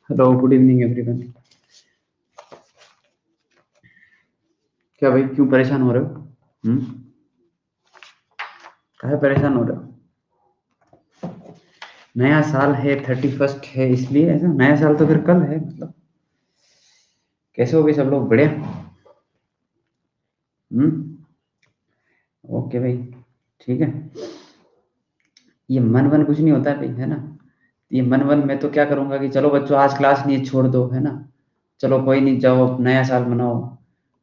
Hello, good evening everyone. क्या भाई, क्यों परेशान हो रहे हो? काहे परेशान हो रहे हो? नया साल है, 31st है, इसलिए ऐसा। नया साल तो फिर कल है, मतलब कैसे हो गए सब लोग? बढ़िया। हम्म। ओके भाई, ठीक है। ये मन वन कुछ नहीं होता है भाई, है ना। ये मन वन मैं तो क्या करूंगा कि चलो बच्चों, आज क्लास नहीं है, छोड़ दो, है ना। चलो कोई नहीं, जाओ अब नया साल मनाओ।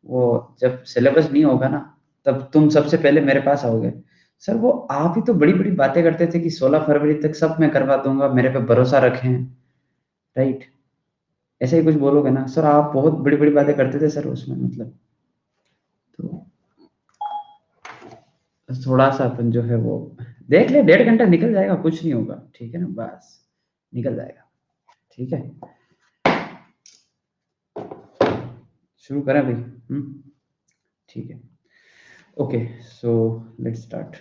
वो जब सिलेबस नहीं होगा ना, तब तुम सबसे पहले मेरे पास आओगे। सर, वो आप ही तो बड़ी बड़ी बातें करते थे कि 16 फरवरी तक सब मैं करवा दूंगा, मेरे पे भरोसा रखें। राइट। ऐसे ही कुछ बोलोगे ना सर, आप बहुत बड़ी बड़ी बातें करते थे सर उसमें, मतलब। तो थोड़ा सा अपन जो है वो देख ले, 1.5 घंटा निकल जाएगा, कुछ नहीं होगा, ठीक है ना, बस निकल जाएगा। ठीक है, शुरू करें भाई। ठीक है। Okay, so let's start.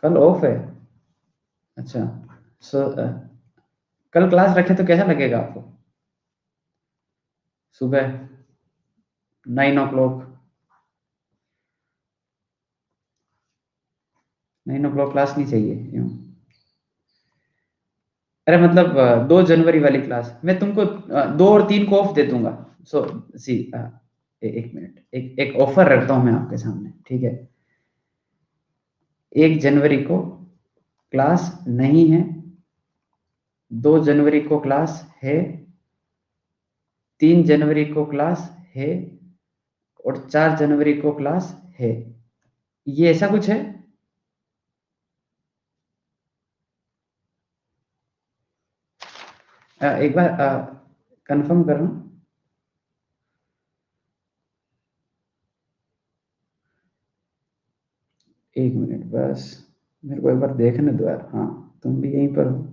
कल ऑफ है? अच्छा। सो कल क्लास रखे तो कैसा लगेगा आपको? सुबह 9 o'clock। 9 o'clock क्लास नहीं चाहिए यूँ? अरे मतलब 2 जनवरी वाली क्लास मैं तुमको 2 और 3 को ऑफ दे दूंगा। सो सी, एक मिनट, एक ऑफर रखता हूँ मैं आपके सामने, ठीक है। 1 जनवरी को क्लास नहीं है, 2 जनवरी को क्लास है, 3 जनवरी को क्लास है, और 4 जनवरी को क्लास है। ये ऐसा कुछ है? एक बार कंफर्म कर लूं। एक मिनट बस, मेरे को एक बार देखने दो यार। हाँ, तुम भी यहीं पर हो,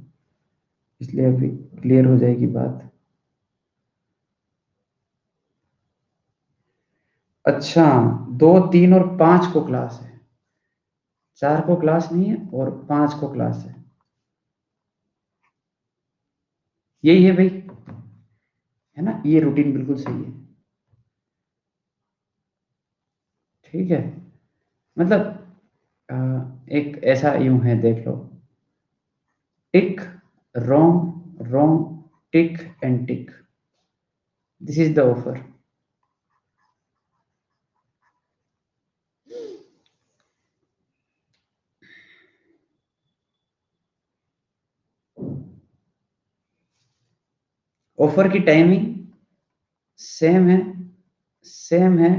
इसलिए अभी क्लियर हो जाएगी बात। अच्छा, 2, 3 और 5 को क्लास है, 4 को क्लास नहीं है और 5 को क्लास है। यही है भाई, है ना, ये रूटीन बिल्कुल सही है। ठीक है, मतलब अ, एक ऐसा यूं है, देख लो। Tick, wrong, wrong, tick and tick, this is the offer. Offer की टाइमिंग सेम है, सेम है।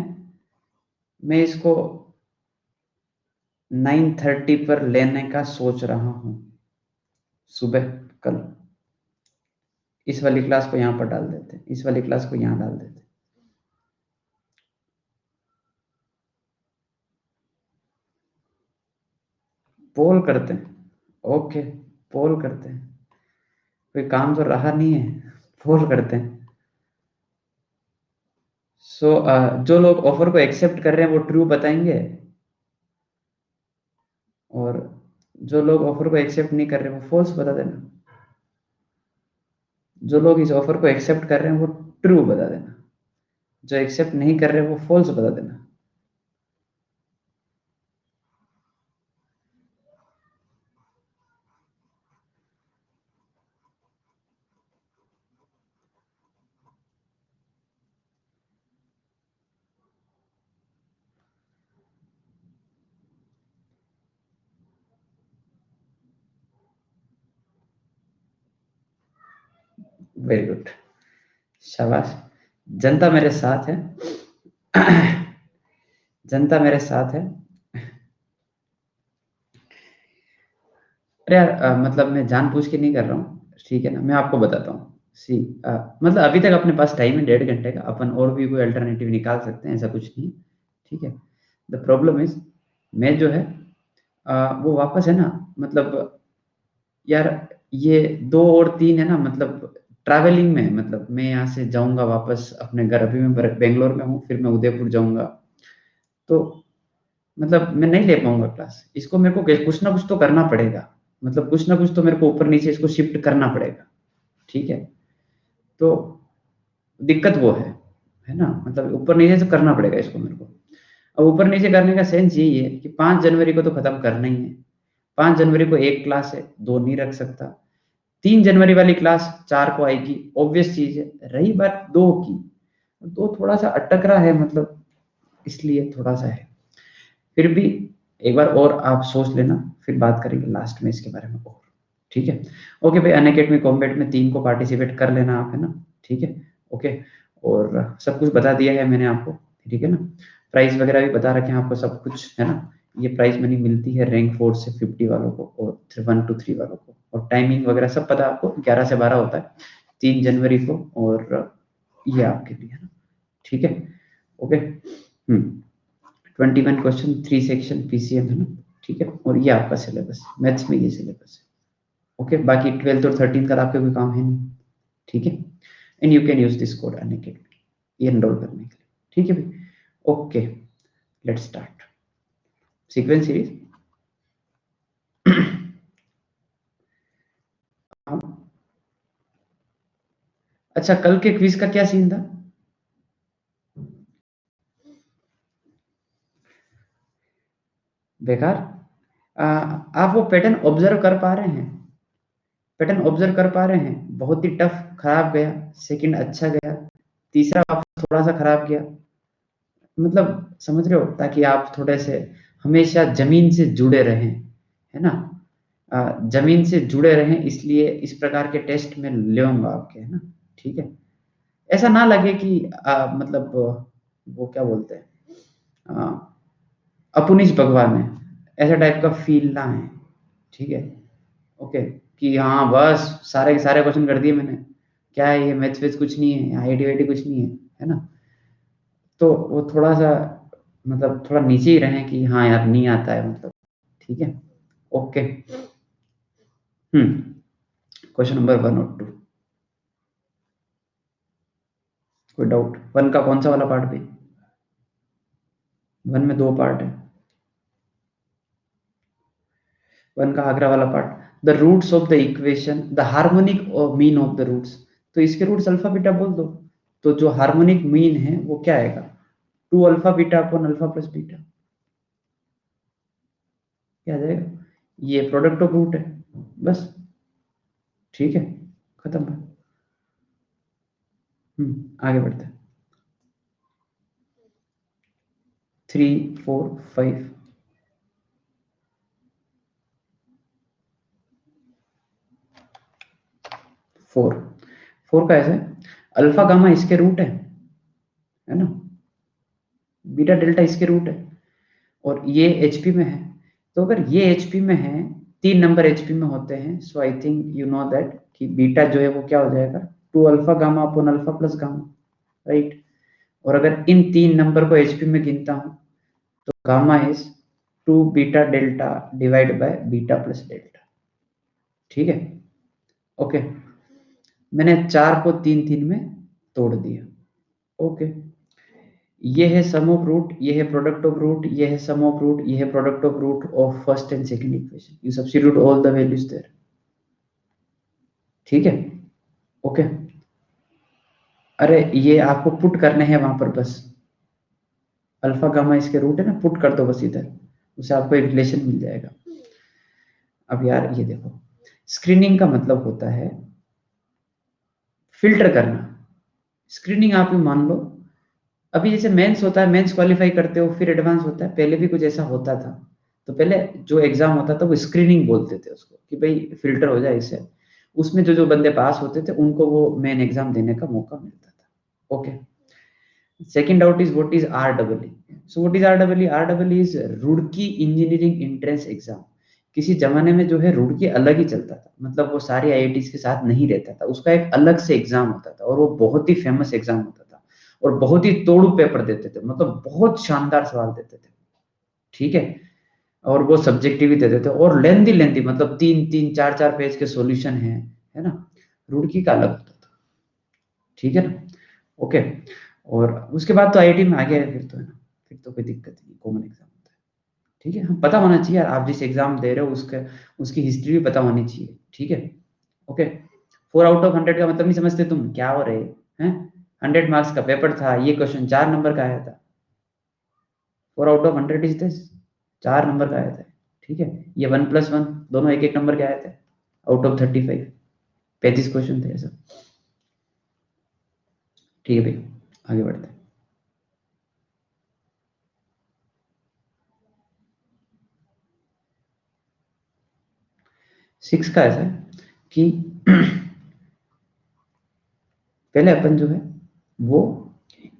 मैं इसको 9:30 पर लेने का सोच रहा हूँ, सुबह कल। इस वाली क्लास को यहाँ पर डाल देते हैं, इस वाली क्लास को यहाँ डाल देते हैं। पोल करते हैं। ओके, पोल करते हैं। कोई काम तो रहा नहीं है, पोल करते हैं। सो जो लोग ऑफर को एक्सेप्ट कर रहे हैं वो ट्रू बताएंगे, और जो लोग ऑफर को एक्सेप्ट नहीं कर रहे वो फॉल्स बता देना। जो लोग इस ऑफर को एक्सेप्ट कर रहे हैं वो ट्रू बता देना, जो एक्सेप्ट नहीं कर रहे वो फॉल्स बता देना। वेरी गुड, शाबाश। जनता मेरे साथ है। जनता मेरे साथ है। अरे यार, मतलब मैं जानबूझ के नहीं कर रहा हूँ, ठीक है ना। मैं आपको बताता हूँ। सी, मतलब अभी तक अपने पास टाइम है 1.5 घंटे का, अपन और भी कोई अल्टरनेटिव निकाल सकते हैं, ऐसा कुछ नहीं। ठीक है। द प्रॉब्लम इज, मैं जो है वो वापस है ना, मतलब यार, ये 2 और 3 है ना, मतलब ट्रैवलिंग में, मतलब मैं यहाँ से जाऊंगा वापस अपने घर। अभी मैं बेंगलोर में हूँ, फिर मैं उदयपुर जाऊंगा। तो मतलब मैं नहीं ले पाऊंगा क्लास, इसको मेरे को कुछ ना कुछ तो करना पड़ेगा। मतलब कुछ ना कुछ तो मेरे को ऊपर नीचे इसको शिफ्ट करना पड़ेगा, ठीक है। तो दिक्कत वो है ना, मतलब ऊपर नीचे तो करना पड़ेगा इसको मेरे को। अब ऊपर नीचे करने का सेंस यही है कि 5 जनवरी को तो खत्म करना ही है। 5 जनवरी को एक क्लास है, दो नहीं रख सकता। 3 जनवरी वाली क्लास 4 को आएगी, ऑब्वियस चीज है। रही बात 2 की, दो थोड़ा सा अटक रहा है, मतलब इसलिए थोड़ा सा है। फिर भी एक बार और आप सोच लेना, फिर बात करेंगे लास्ट में इसके बारे में और, ठीक है। ओके भाई, अनअकैडमी कॉम्बैट में 3 को पार्टिसिपेट कर लेना आप, है ना, ठीक है। ओके, और सब कुछ बता दिया है मैंने आपको, ठीक है ना। प्राइस वगैरह भी बता रखे हैं आपको सब कुछ, है ना। ये प्राइस मनी मिलती है रैंक 4 से 50 वालों को, और 1 to 3 वालों को, और टाइमिंग वगैरह सब पता है आपको, 11 से 12 होता है 3 जनवरी को, और ये आपके लिए, है ना, ठीक है। ओके, 21 क्वेश्चन, 3 सेक्शन पीसीएम, है ना, ठीक है। और ये आपका सिलेबस, मैथ्स में ये सिलेबस है। ओके, बाकी 12th और 13th का आपके कोई काम है नहीं, ठीक है। And you can use this code Unacademy ये एनरोल करने के लिए, ठीक है भाई। Okay, let's start sequence series. अच्छा, कल के क्विज का क्या सीन था? बेकार। आप वो पैटर्न ऑब्जर्व कर पा रहे हैं? पैटर्न ऑब्जर्व कर पा रहे हैं? बहुत ही टफ खराब गया, सेकंड अच्छा गया, तीसरा वापस थोड़ा सा खराब गया, मतलब समझ रहे हो, ताकि आप थोड़े से हमेशा जमीन से जुड़े रहें, है ना। जमीन से जुड़े रहें, इसलिए इस प्रकार के टेस्ट में लूंगा आपके, है ना, ठीक है। ऐसा ना लगे कि मतलब वो क्या बोलते हैं, आ, अपुनिश भगवान है, ऐसा टाइप का फील ना है, ठीक है। ओके, कि हाँ बस सारे के सारे क्वेश्चन कर दिए मैंने, क्या है ये, मैथ्स वेथ्स कुछ नहीं है, आईटी वाईटी कुछ नहीं है ना। तो वो थोड़ा सा, मतलब थोड़ा नीचे ही रहे कि हाँ यार नहीं आता है, मतलब, ठीक है। ओके, क्वेश्चन नंबर 1 और 2, कोई डाउट? 1 का कौन सा वाला पार्ट भी? 1 में 2 पार्ट है। 1 का आगरा वाला part, the roots of the equation, the harmonic mean of the roots. तो इसके रूट्स अल्फा बीटा बोल दो। तो जो हार्मोनिक मीन है वो क्या आएगा? 2 alpha beta upon alpha plus beta, क्या आ जाएगा? ये प्रोडक्ट ऑफ रूट है, बस, ठीक है, खत्म है। आगे बढ़ते हैं। 3, 4, 5। 4, 4 का ऐसे, अल्फा गामा इसके रूट है ना, बीटा डेल्टा इसके रूट है, और ये एचपी में है। तो अगर ये एचपी में है, 3 नंबर एचपी में होते हैं, so I think you know that कि बीटा जो है वो क्या हो जाएगा, 2 alpha gamma upon alpha plus gamma, right. और अगर इन 3 नंबर को एचपी में गिनता हूं, तो gamma is 2 beta delta divide by beta plus delta, ठीक है। ओके, मैंने 4 को 3 3 में तोड़ दिया। ओके, ये है सम ऑफ रूट, ये है प्रोडक्ट ऑफ रूट, ये है सम ऑफ रूट, ये है product of root of first and second equation. You substitute all the values there, ठीक है। ओके, अरे ये आपको पुट करने हैं वहां पर बस, अल्फा गामा इसके रूट है ना, पुट कर दो बस इधर, उससे आपको एक रिलेशन मिल जाएगा। अब यार ये देखो, स्क्रीनिंग का मतलब होता है फिल्टर करना। स्क्रीनिंग आप ही मान लो, अभी जैसे मेंस होता है, मेंस क्वालिफाई करते हो, फिर एडवांस होता है, पहले भी कुछ ऐसा होता था। तो पहले जो एग्जाम होता था वो स्क्रीनिंग बोलते थे उसको, कि भाई फिल्टर हो जाए इससे। उसमें जो जो बंदे पास होते थे उनको वो मेन एग्जाम देने का मौका मिलता था। Okay, second doubt is what is REE? So what is REE? REE is Roorkee engineering entrance exam. किसी जमाने में जो है रुड़की अलग ही चलता था, मतलब वो सारे आईआईटीज के साथ नहीं रहता था, उसका एक अलग से एग्जाम होता था, और वो बहुत ही फेमस एग्जाम होता था, और बहुत ही तोड़ू पेपर देते थे, मतलब बहुत शानदार सवाल देते थे, ठीक है। और वो सब्जेक्टिव ही देते थे, और लेंदी लेंदी, मतलब 3 3 4 4 पेज के सॉल्यूशन है ना। रुड़की का अलग होता था, ठीक है ना। ओके, और उसके बाद तो आईआईटी में आ गया है फिर तो, है ना, फिर तो कोई दिक्कत नहीं, कॉमन एग्जाम होता है, ठीक है, पता होना चाहिए यार, आप जिस एग्जाम दे रहे हो उसकी हिस्ट्री भी पता होनी चाहिए। ठीक है, ओके। 4 आउट ऑफ 100 का मतलब नहीं समझते तुम, क्या हो रहे हैं? 100 मार्क्स का पेपर था, ये क्वेश्चन 4 नंबर का आया था। 4 out of 100 is this, 4 number का आया था। ठीक है, ये 1+1 दोनों एक एक नंबर के आए थे, आउट ऑफ 35, 35 क्वेश्चन थे ऐसा। ठीक है भाई, आगे बढ़ते हैं। 6 का ऐसा है कि पहले अपन जो है वो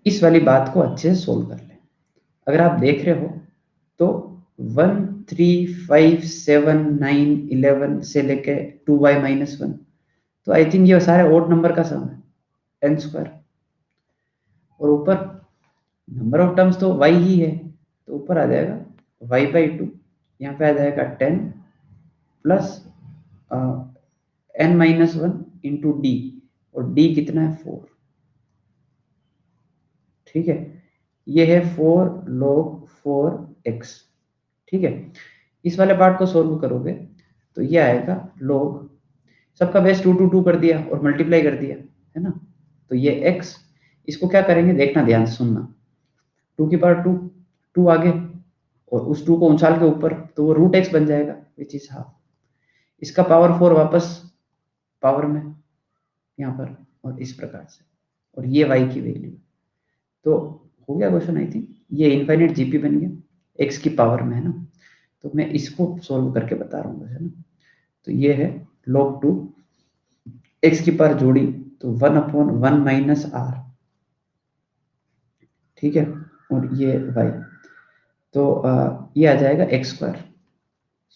इस वाली बात को अच्छे से सोल्व कर ले। अगर आप देख रहे हो तो 1, 3, 5, 7, 9, 11 से लेके 2y-1, तो आई थिंक ये सारे ओड नंबर का सम है, n²। और ऊपर नंबर ऑफ टर्म्स तो y ही है, तो ऊपर आ जाएगा y/2, यहाँ पे आ जाएगा 10 प्लस n-1 इंटू डी, और d कितना है 4। ठीक है, ये है 4 log 4x। ठीक है, इस वाले पार्ट को सोल्व करोगे तो ये आएगा log, सबका बेस 2 कर दिया और मल्टीप्लाई कर दिया, है ना। तो ये x, इसको क्या करेंगे देखना, ध्यान से सुनना। 2 की पावर 2, 2 आगे और उस 2 को उछाल के ऊपर, तो वो √x बन जाएगा, विच इज हाफ। इसका पावर 4 वापस पावर में यहाँ पर, और इस प्रकार से, और ये y की वैल्यू। तो हो गया क्वेश्चन, आई थिंक ये इनफाइनाइट जीपी बन गया x की पावर में, है ना। तो मैं इसको सोल्व करके बता रहा हूँ, है ना। तो ये है log 2 x की पावर जोड़ी, तो 1/1 - r। ठीक है, और ये y, तो ये आ जाएगा x²।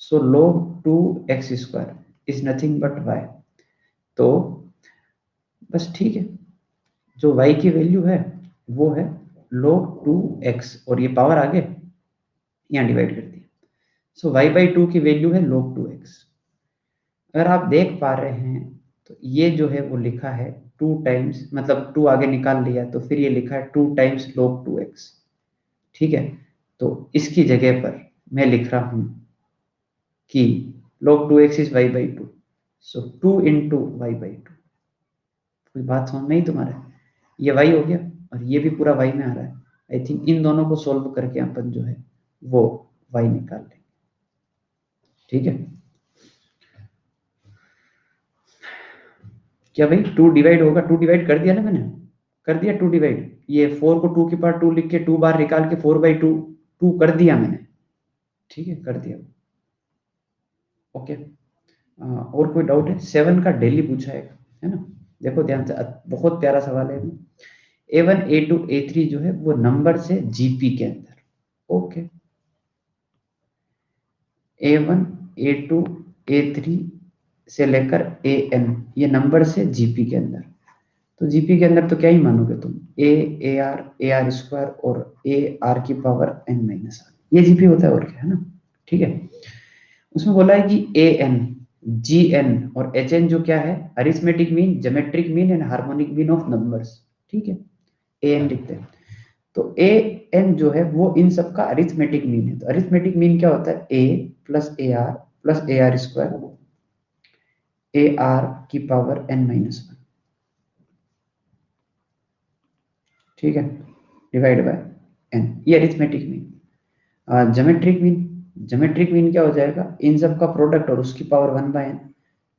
So log 2x² is nothing but y। तो बस ठीक है, जो y की वैल्यू है वो है log 2x, और ये पावर आगे यहाँ डिवाइड कर दिया। सो y/2 की वैल्यू है log 2x। अगर आप देख पा रहे हैं तो ये जो है वो लिखा है 2 टाइम्स, मतलब 2 आगे निकाल लिया, तो फिर ये लिखा है 2 टाइम्स log 2x। ठीक है, तो इसकी जगह पर मैं लिख रहा हूं कि log 2x is y/2, so 2 into y/2। कोई बात समझ में नहीं तुम्हारे? ये y हो गया और ये भी पूरा y में आ रहा है। आई थिंक इन दोनों को सोल्व करके अपन जो है वो y निकाल लेंगे। ठीक है, क्या भाई 2 डिवाइड होगा? 2 डिवाइड कर दिया ना मैंने, कर दिया 2 डिवाइड। ये 4 को 2 की पावर 2 लिख के 2 बार निकाल के 4/2 2 कर दिया मैंने। ठीक है, कर दिया। ओके, और कोई डाउट है? 7 का डेली पूछा है ना। देखो ध्यान से, बहुत प्यारा सवाल है। A1 A2 A3 जो है वो नंबर से जीपी के अंदर। ओके, A1 A2 A3 से लेकर AN, ये नंबर से जीपी के अंदर। तो जीपी के अंदर तो क्या ही मानोगे तुम, AR और AR⁻n-r, ये जीपी होता है, और क्या है ना। ठीक है, उसमें बोला है कि AN GN और HN जो क्या है, arithmetic mean, geometric mean and harmonic mean of numbers. ठीक है, AN लिखते हैं। तो AN जो है वो इन सब का अरिथमेटिक मीन है। तो अरिथमेटिक मीन क्या होता है, A plus AR plus AR², AR⁻n-1। ठीक है, डिवाइड बाय n, ये अरिथमेटिक मीन। ज्योमेट्रिक मीन क्या हो जाएगा, इन सब का प्रोडक्ट और उसकी पावर 1/n।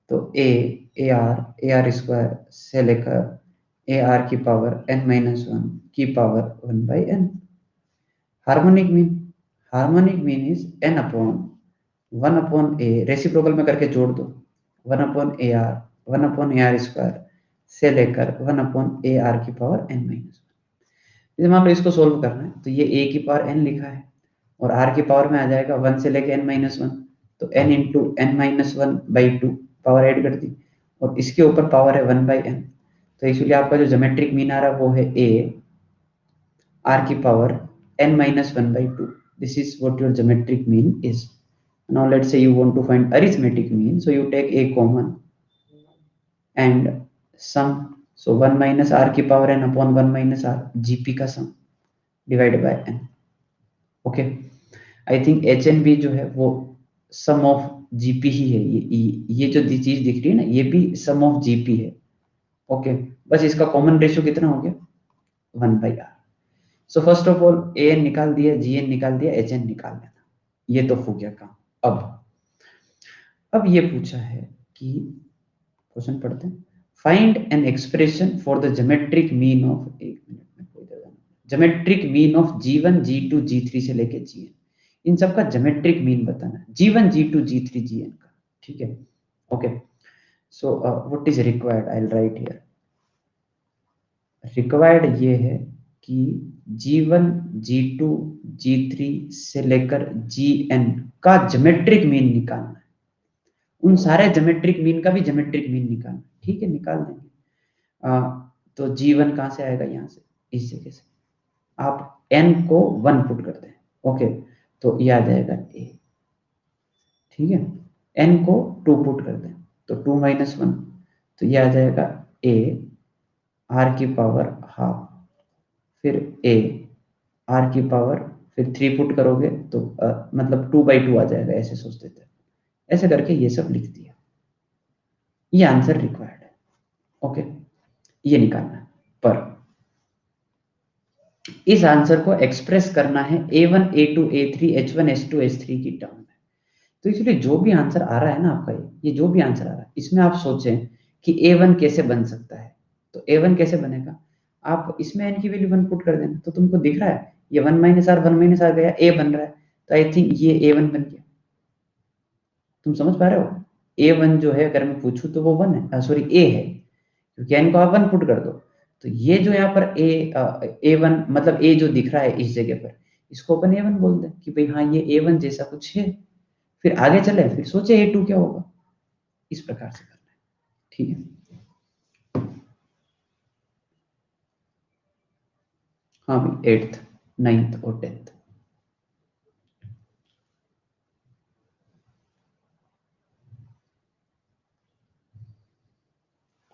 तो AR से लेकर AR⁻n-1 की power 1/n। Harmonic mean is n/1/a, reciprocal में करके जोड़ दो, 1/AR से लेकर 1/AR⁻n-1। जैसे मान लो इसको सोल्व करना है, तो ये a की पावर n लिखा है और r की पावर में आ जाएगा 1 से लेके n-1, तो n into n-1/2 power add कर दी, और इसके ऊपर पावर है 1/n। तो इसलिए आपका जो ज्योमेट्रिक मीन आ रहा है वो है a r⁻n-1/2। This is what your geometric mean is. Now let's say you want to find arithmetic mean, so you take a common and sum. So 1 minus r⁻n upon 1 minus r, gp का sum divided by n. Okay. I think H N B जो है वो सम of GP ही है। ये जो चीज दिख रही है ना, ये भी सम ऑफ जीपी है। ओके, बस इसका कॉमन रेशियो कितना हो गया, 1/r। So first of all A N निकाल दिया, जी एन निकाल दिया, एच एन निकाल लेना, ये तो हो गया काम। अब ये पूछा है कि, क्वेश्चन पढ़ते हैं, find an expression for the geometric mean of, एक मिनट में कोई geometric mean of G1 G2 G3 से लेके Gn, इन सबका ज्योमेट्रिक मीन बताना है, G1 G2 G3 Gn का। ठीक है, okay. So what is required, I will write here. Required ये है कि G1 G2 G3 से लेकर Gn का ज्योमेट्रिक मीन निकालना है, उन सारे ज्योमेट्रिक मीन का भी ज्योमेट्रिक मीन निकालना। ठीक है, निकाल देंगे। तो G1 कहाँ से आएगा, यहाँ से, इस जगह से आप n को 1 पुट करते हैं। ओके, तो ये आ जाएगा a। ठीक है, n को 2 पुट करते हैं तो 2 - 1, तो ये आ जाएगा a r की पावर हाफ, फिर a r की पावर, फिर 3 पुट करोगे तो मतलब 2/2 आ जाएगा, ऐसे सोचते थे। ऐसे करके ये सब लिख दिया, ये आंसर रिक्वायर्ड है। ओके, ये निकालना है, पर इस आंसर को एक्सप्रेस करना है A1 A2 A3 H1 H2 H3 की टर्म में। तो इसलिए जो भी आंसर आ रहा है ना आपका, ये जो भी आंसर आ रहा है, इसमें आप सोचें कि A1 कैसे बन सकता है। तो A1 कैसे बनेगा, आप इसमें n की वैल्यू 1 पुट कर देना, तो तुमको दिख रहा है ये 1 - r 1 - r गया, a बन रहा है, तो आई थिंक ये A1 बन गया। तुम समझ पा रहे हो, A1 जो है अगर मैं पूछूं तो वो 1 है, सॉरी A है, क्योंकि n को आप 1 पुट कर दो। तो ये जो यहाँ पर A1 मतलब A जो दिख रहा है इस जगह पर, इसको अपन A1 बोल दें कि भाई हाँ ये A1 जैसा कुछ है। फिर आगे चले, फिर सोचे A2 क्या होगा, इस प्रकार से करना है। ठीक है, हाँ भाई, 8th 9th और 10th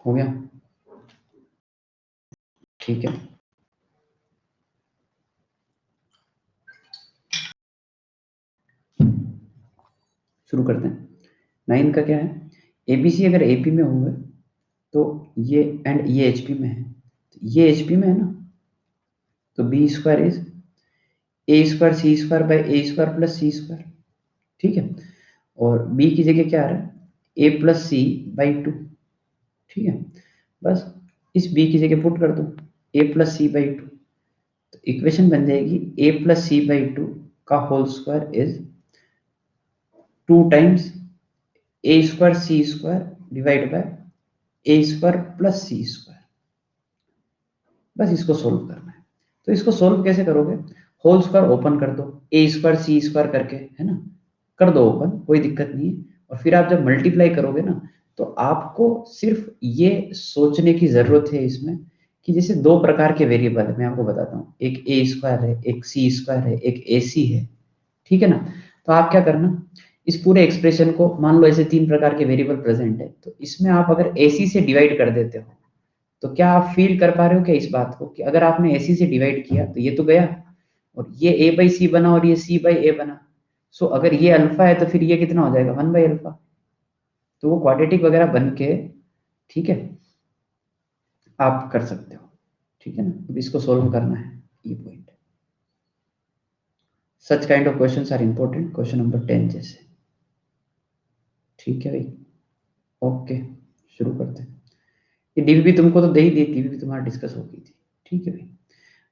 हो गया। ठीक है, शुरू करते हैं। 9th का क्या है, एबीसी अगर एपी में होंगे तो ये एंड ये एचपी में है, तो ये एचपी में है ना, तो B square is A square C square by A square plus C square. ठीक है, और बी की जगह क्या आ रहा है, ए प्लस सी बाई 2। ठीक है, बस इस बी की जगह पुट कर दो ए प्लस सी बाई 2, तो इक्वेशन बन जाएगी ए प्लस सी बाई 2 का whole square is 2 times A square C square divide by A square plus C square. बस इसको सोल्व करना है। तो इसको सोल्व कैसे करोगे, होल स्क्वायर ओपन कर दो, ए स्क्वायर सी स्क्वायर करके, है ना, कर दो ओपन, कोई दिक्कत नहीं है। और फिर आप जब मल्टीप्लाई करोगे ना, तो आपको सिर्फ ये सोचने की जरूरत है इसमें कि जैसे दो प्रकार के वेरिएबल है, मैं आपको बताता हूँ, एक ए स्क्वायर है, एक सी स्क्वायर है, एक ए सी है। ठीक है ना, तो आप क्या करना, इस पूरे एक्सप्रेशन को मान लो ऐसे 3 प्रकार के वेरिएबल प्रेजेंट है, तो इसमें आप अगर ए सी से डिवाइड कर देते हो, तो क्या आप फील कर पा रहे हो क्या इस बात को, कि अगर आपने AC से डिवाइड किया तो ये तो गया, और ये A/C बना और ये C/A बना। सो अगर ये अल्फा है तो फिर ये कितना हो जाएगा, 1/अल्फा। तो वो क्वाड्रेटिक वगैरह बन के, ठीक है, आप कर सकते हो। ठीक है ना, अब इसको सोल्व करना है, ये point. Such kind of questions are important, question number 10 जैसे। ठीक है भाई, ओके, शुरू करते हैं। ये डीवीबी तुमको तो दे ही दी, डीवीबी तुम्हारा डिस्कस हो गई थी। ठीक है भाई,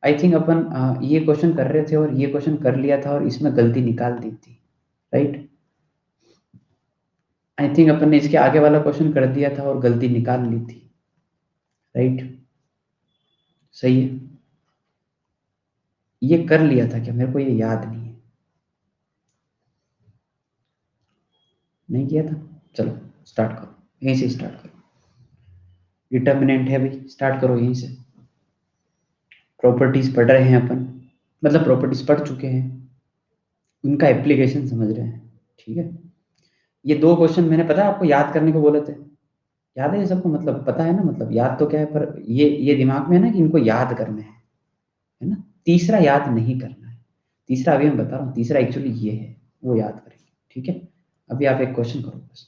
आई थिंक अपन ये क्वेश्चन कर रहे थे और ये क्वेश्चन कर लिया था और इसमें गलती निकाल दी थी, राइट। आई थिंक अपन ने इसके आगे वाला क्वेश्चन कर दिया था और गलती निकाल ली थी, राइट। सही है, ये कर लिया था क्या, मेरे को ये याद नहीं है, नहीं किया था। चलो स्टार्ट करो, यहीं से स्टार्ट करो, डिटर्मिनेंट है भाई, स्टार्ट करो यहीं से। प्रॉपर्टीज पढ़ रहे हैं अपन, मतलब प्रॉपर्टीज पढ़ चुके हैं, उनका एप्लीकेशन समझ रहे हैं। ठीक है, ये 2 क्वेश्चन मैंने पता है आपको याद करने को बोले थे, याद है ये सबको, मतलब पता है ना, मतलब याद तो क्या है, पर ये दिमाग में है ना कि इनको याद करना है ना, तीसरा याद नहीं करना है। तीसरा अभी हम बता रहा हूँ, तीसरा एक्चुअली ये है, वो याद करेंगे। ठीक है, अभी आप एक क्वेश्चन करो बस।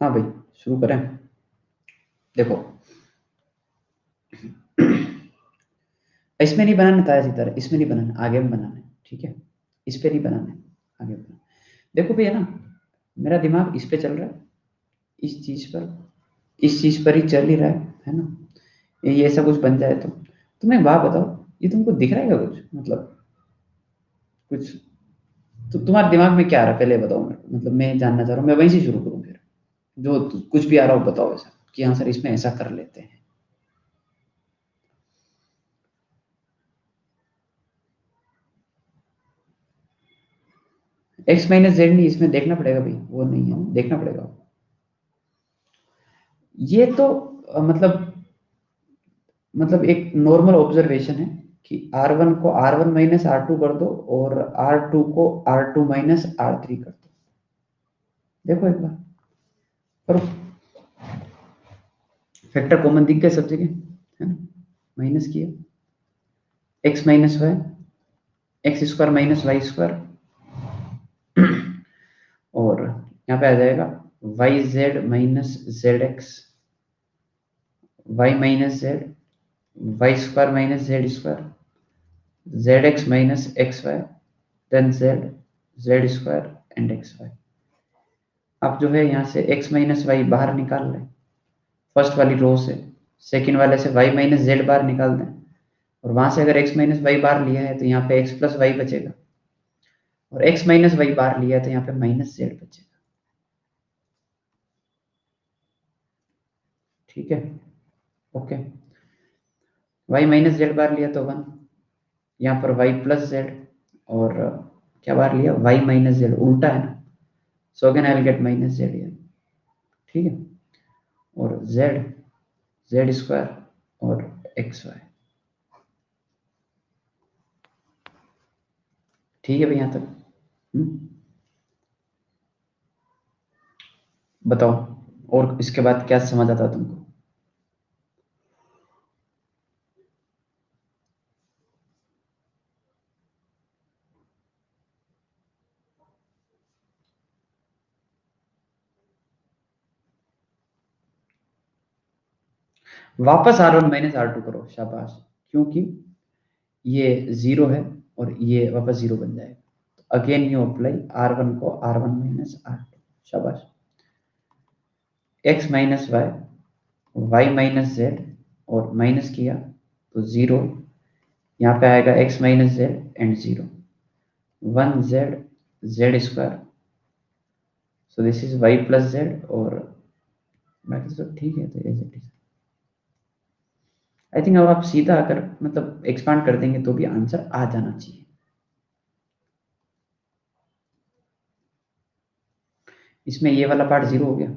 हाँ भाई, शुरू करें। देखो, इसमें नहीं बनाना था, इसी तरह इसमें नहीं बनाना, आगे में बनाना है। ठीक है, इस पे नहीं बनाना है, आगे बनाना। देखो भैया ना, मेरा दिमाग इस पे चल रहा है, इस चीज पर, इस चीज पर ही चल ही रहा है ना। ये ऐसा कुछ बन जाए तो तुम्हें एक बात बताओ, ये तुमको दिख रहा है क्या कुछ, मतलब कुछ, तो तुम्हारे दिमाग में क्या आ रहा है पहले बताओ मेरे को, मतलब मैं जानना चाह रहा हूँ, मैं वहीं से शुरू करूँ फिर। जो कुछ भी आ रहा हो बताओ ऐसा कि हाँ सर इसमें ऐसा कर लेते हैं। एक्स माइनस जेड नहीं, इसमें देखना पड़ेगा भाई, वो नहीं है, देखना पड़ेगा। ये तो मतलब एक नॉर्मल ऑब्जर्वेशन है कि R1 को R1 माइनस R2 कर दो और R2 को R2 माइनस R3 कर दो। देखो एक बार करो, फैक्टर कॉमन दिख गए सब जगह, है ना। माइनस किया, X minus Y, X square minus Y square, और यहाँ पे आ जाएगा Y Z minus Z x, Y minus Z, Y square minus Z square, Z X minus x Y, then Z, Z square and x Y. अब जो है यहाँ से x माइनस वाई बाहर निकाल लें फर्स्ट वाली रो से, सेकंड वाले से y माइनस जेड बाहर निकाल दें, और वहां से अगर x माइनस वाई बाहर लिया है तो यहाँ पे x प्लस वाई बचेगा, और x माइनस वाई बाहर लिया है तो यहाँ पे माइनस जेड बचेगा। ठीक है, ओके। y माइनस जेड बाहर लिया तो 1, यहाँ पर y प्लस जेड, और क्या बाहर लिया, y माइनस जेड, उल्टा है ना, so again I will get minus Z here। ठीक है, और z, जेड स्क्वायर और एक्स वाई। ठीक है भाई यहाँ तक। बताओ, और इसके बाद क्या समझ आता है तुमको। वापस R1 माइनस R2 करो, शाबाश। क्योंकि ये जीरो है और ये वापस जीरो बन जाएगा, अगेन यू अप्लाई R1 को R1 माइनस R2, शाबाश। x minus y, y minus z, और माइनस किया तो जीरो, यहाँ पे आएगा x minus z and zero, one z, Z square, so this is y plus z, और बाकी सब ठीक है, तो as it is. I think अब आप सीधा अगर मतलब एक्सपांड कर देंगे तो भी आंसर आ जाना चाहिए। इसमें ये वाला पार्ट जीरो हो गया,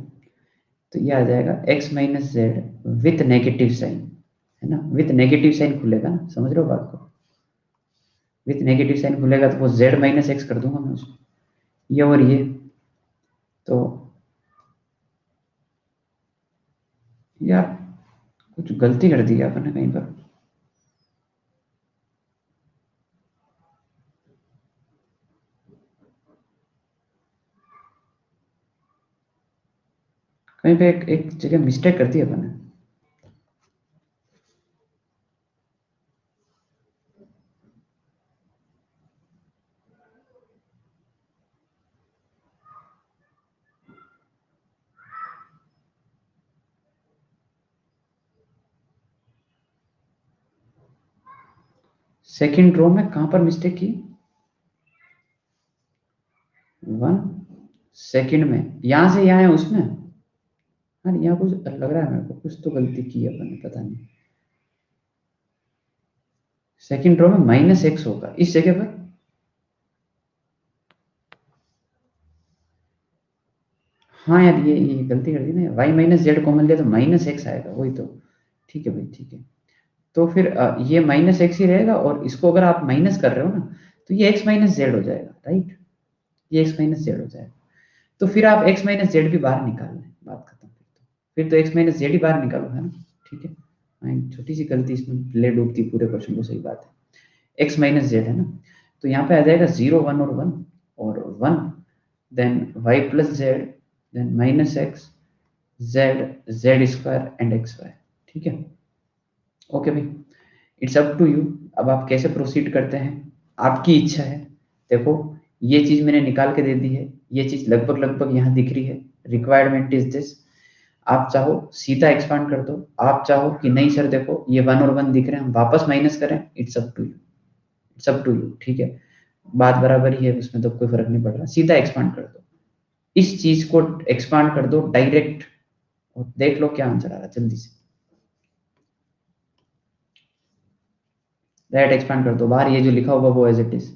तो ये आ जाएगा x minus z with negative sign, है ना, विथ नेगेटिव साइन खुलेगा ना, समझ रहे हो बात को। विथ नेगेटिव साइन खुलेगा तो वो z माइनस एक्स कर दूंगा मैं उसको, ये और ये, तो यार कुछ गलती कर दी अपन ने कहीं पर। कहीं पे एक जगह मिस्टेक कर दी अपन ने। सेकंड रो में कहां पर मिस्टेक की, वन, सेकंड में यहां से यहाँ है उसमें। हाँ, यहाँ कुछ लग रहा है मेरे को, कुछ तो गलती की है अपन ने, पता नहीं। सेकंड रो में माइनस एक्स होगा इस जगह पर। हाँ यार, ये गलती कर दी ना, वाई माइनस जेड कॉमन लिया तो माइनस एक्स आएगा, वही तो। ठीक है भाई, ठीक है। तो फिर ये माइनस एक्स ही रहेगा, और इसको अगर आप माइनस कर रहे हो ना, तो ये एक्स माइनस जेड हो जाएगा, राइट। ये एक्स माइनस जेड हो जाएगा। तो फिर आप एक्स माइनस जेड भी बाहर निकाल लें, बात खत्म। फिर तो एक्स माइनस जेड ही बाहर निकालो, है ना। ठीक है, छोटी सी गलती इसमें ले डूबती पूरे क्वेश्चन को, सही बात है। एक्स माइनस जेड है ना, तो यहाँ पे आ जाएगा 0 1 और 1 और 1, then y plus z, then minus x, z, Z square and x y. ठीक है, ओके भाई, इट्स अप टू यू। अब आप कैसे प्रोसीड करते हैं, आपकी इच्छा है। देखो, ये चीज मैंने निकाल के दे दी है, ये चीज लगभग लगभग यहाँ दिख रही है, रिक्वायरमेंट इज दिस। आप चाहो सीधा एक्सपांड कर दो, आप चाहो कि नहीं सर देखो ये 1 और 1 दिख रहे हैं हम वापस माइनस करें, it's up to you, it's up to you. ठीक है, बात बराबर ही है, उसमें तो कोई फर्क नहीं पड़ रहा। सीधा एक्सपांड कर दो, इस चीज को एक्सपांड कर दो डायरेक्ट, और देख लो क्या आंसर आ रहा है जल्दी से। डायरेक्ट एक्सपांड कर दो, बाहर ये जो लिखा होगा वो एज इट इज।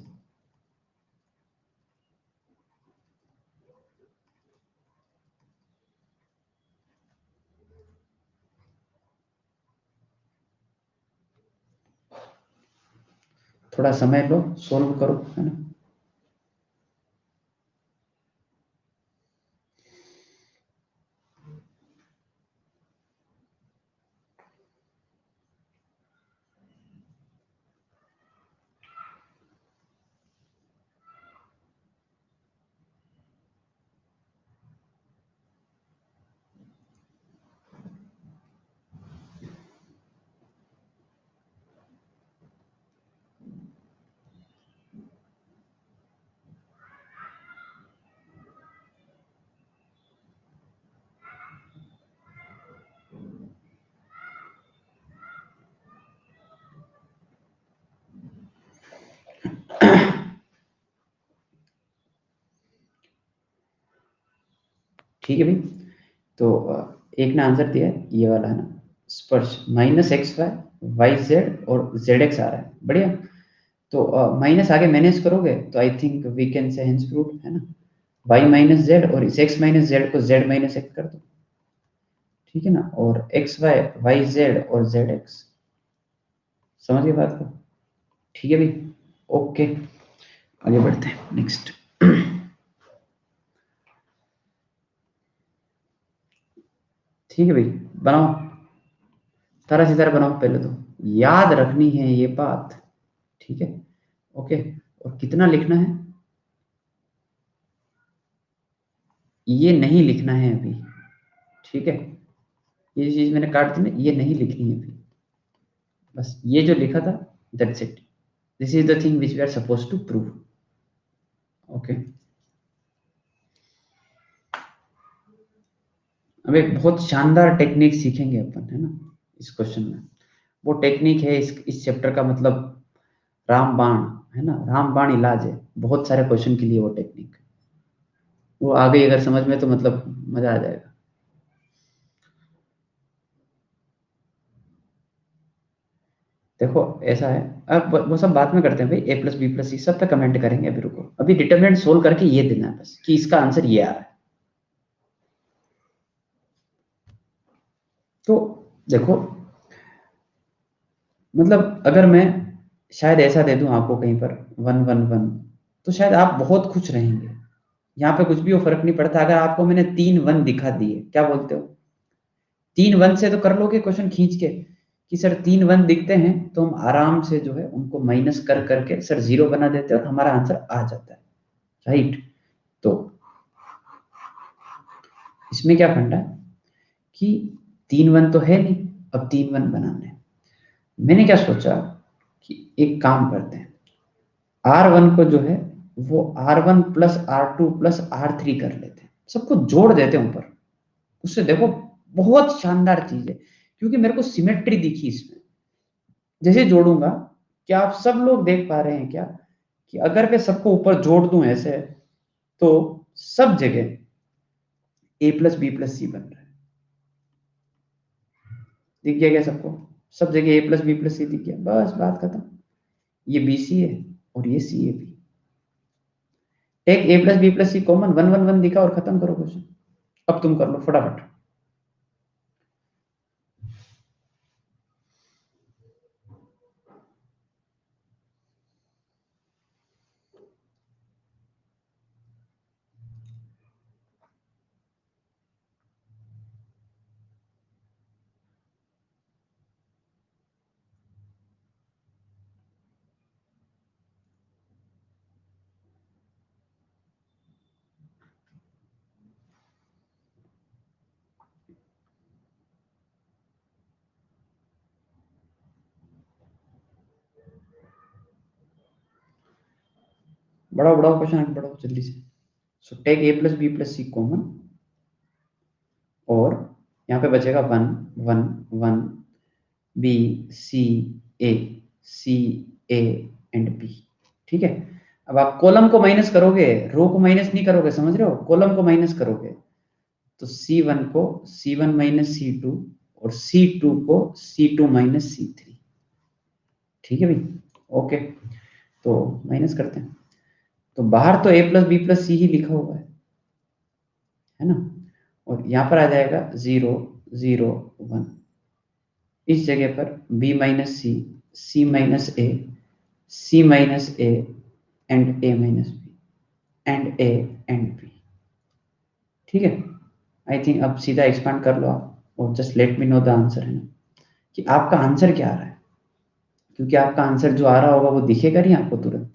थोड़ा समय लो, सोल्व करो, है ना। ठीक है भाई, तो एक ने आंसर दिया है ये वाला, है ना, Sparsh minus x y, y z और जेड एक्स आ रहा है, बढ़िया। तो माइनस आगे मैनेज करोगे तो I think we can say hence proved, है ना। वाई माइनस जेड और इस एक्स माइनस जेड को जेड माइनस एक्स कर दो, ठीक है ना, और एक्स वाई, वाई जेड और जेड एक्स। समझ गए बात को, ठीक है भाई, ओके, आगे बढ़ते हैं नेक्स्ट। ठीक है भाई, बनाओ, तारा सितारा बनाओ पहले तो, याद रखनी है ये बात, ठीक है, ओके। और कितना लिखना है, ये नहीं लिखना है अभी, ठीक है। ये चीज मैंने काट दी ना, ये नहीं लिखनी है अभी, बस ये जो लिखा था, that's it, this is the thing which we are suppose to prove, okay. अब एक बहुत शानदार टेक्निक सीखेंगे अपन, है ना, इस क्वेश्चन में। वो टेक्निक है इस चैप्टर का मतलब रामबाण, है ना, रामबाण इलाज है बहुत सारे क्वेश्चन के लिए वो टेक्निक। वो आ गई अगर समझ में तो मतलब मजा आ जाएगा। देखो ऐसा है, अब वो सब बात में करते हैं भाई, ए प्लस बी प्लस सी सब पे कमेंट करेंगे, अभी रुको, अभी डिटरमिनेंट सोल्व करके ये देना है बस कि इसका आंसर ये आ रहा है। तो देखो, मतलब अगर मैं शायद ऐसा दे दूं आपको कहीं पर 1 1 1, तो शायद आप बहुत खुश रहेंगे, यहाँ पे कुछ भी वो फर्क नहीं पड़ता। अगर आपको मैंने 3 1 दिखा दिए, क्या बोलते हो, 3 1 से तो कर लोगे क्वेश्चन खींच के कि सर 3 1 दिखते हैं, तो हम आराम से जो है उनको माइनस कर करके सर जीरो बना देते हैं और हमारा आंसर आ जाता है, राइट। तो इसमें क्या फंडा है कि 3 1 तो है नहीं, अब 3 1 बनाना है। मैंने क्या सोचा कि एक काम करते हैं, R1 को जो है वो R1 plus R2 plus R3 कर लेते हैं, सबको जोड़ देते हैं ऊपर। उससे देखो बहुत शानदार चीज है, क्योंकि मेरे को सिमेट्री दिखी इसमें। जैसे जोड़ूंगा, क्या आप सब लोग देख पा रहे हैं क्या कि अगर मैं सबको ऊपर जोड़ दूं ऐसे, तो सब जगह ए प्लस बी प्लस सी बन रहा है। दिख गया क्या सबको, सब जगह ए प्लस बी प्लस सी दिख गया, बस बात खत्म। ये बी सी है और ये सी है भी, take a plus B plus c common, 1 1 1 दिखा और खत्म करो क्वेश्चन। अब तुम कर लो फटाफट। बढ़ाओ बढ़ाओ क्वेश्चन आगे बढ़ाओ जल्दी से। So take a plus B plus c common, और यहाँ पे बचेगा 1 1 1 b C A, c a and b. ठीक है, अब आप कॉलम को माइनस करोगे, रो को माइनस नहीं करोगे, समझ रहे हो, कॉलम को माइनस करोगे। तो C1 को C1 माइनस C2 और C2 को C2 माइनस C3। ठीक है भाई, ओके। तो माइनस करते हैं, तो बाहर तो a प्लस बी प्लस सी ही लिखा हुआ है ना, और यहाँ पर आ जाएगा 0 0 1। इस जगह पर b minus c, c minus a, c minus a and a minus b and a and b. ठीक है, आई थिंक अब सीधा एक्सपांड कर लो आप, और just let me know the answer, है ना, कि आपका आंसर क्या आ रहा है, क्योंकि आपका आंसर जो आ रहा होगा वो दिखेगा नहीं आपको तुरंत।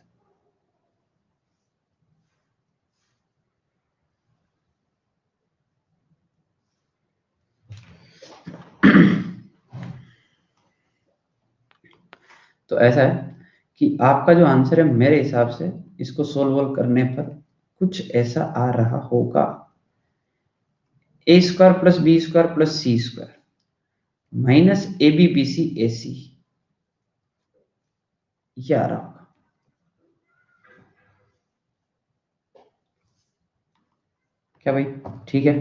तो ऐसा है कि आपका जो आंसर है मेरे हिसाब से इसको सोल्व करने पर कुछ ऐसा आ रहा होगा, A square plus B square plus C square minus A B B C A C, ये आ रहा होगा। क्या भाई, ठीक है?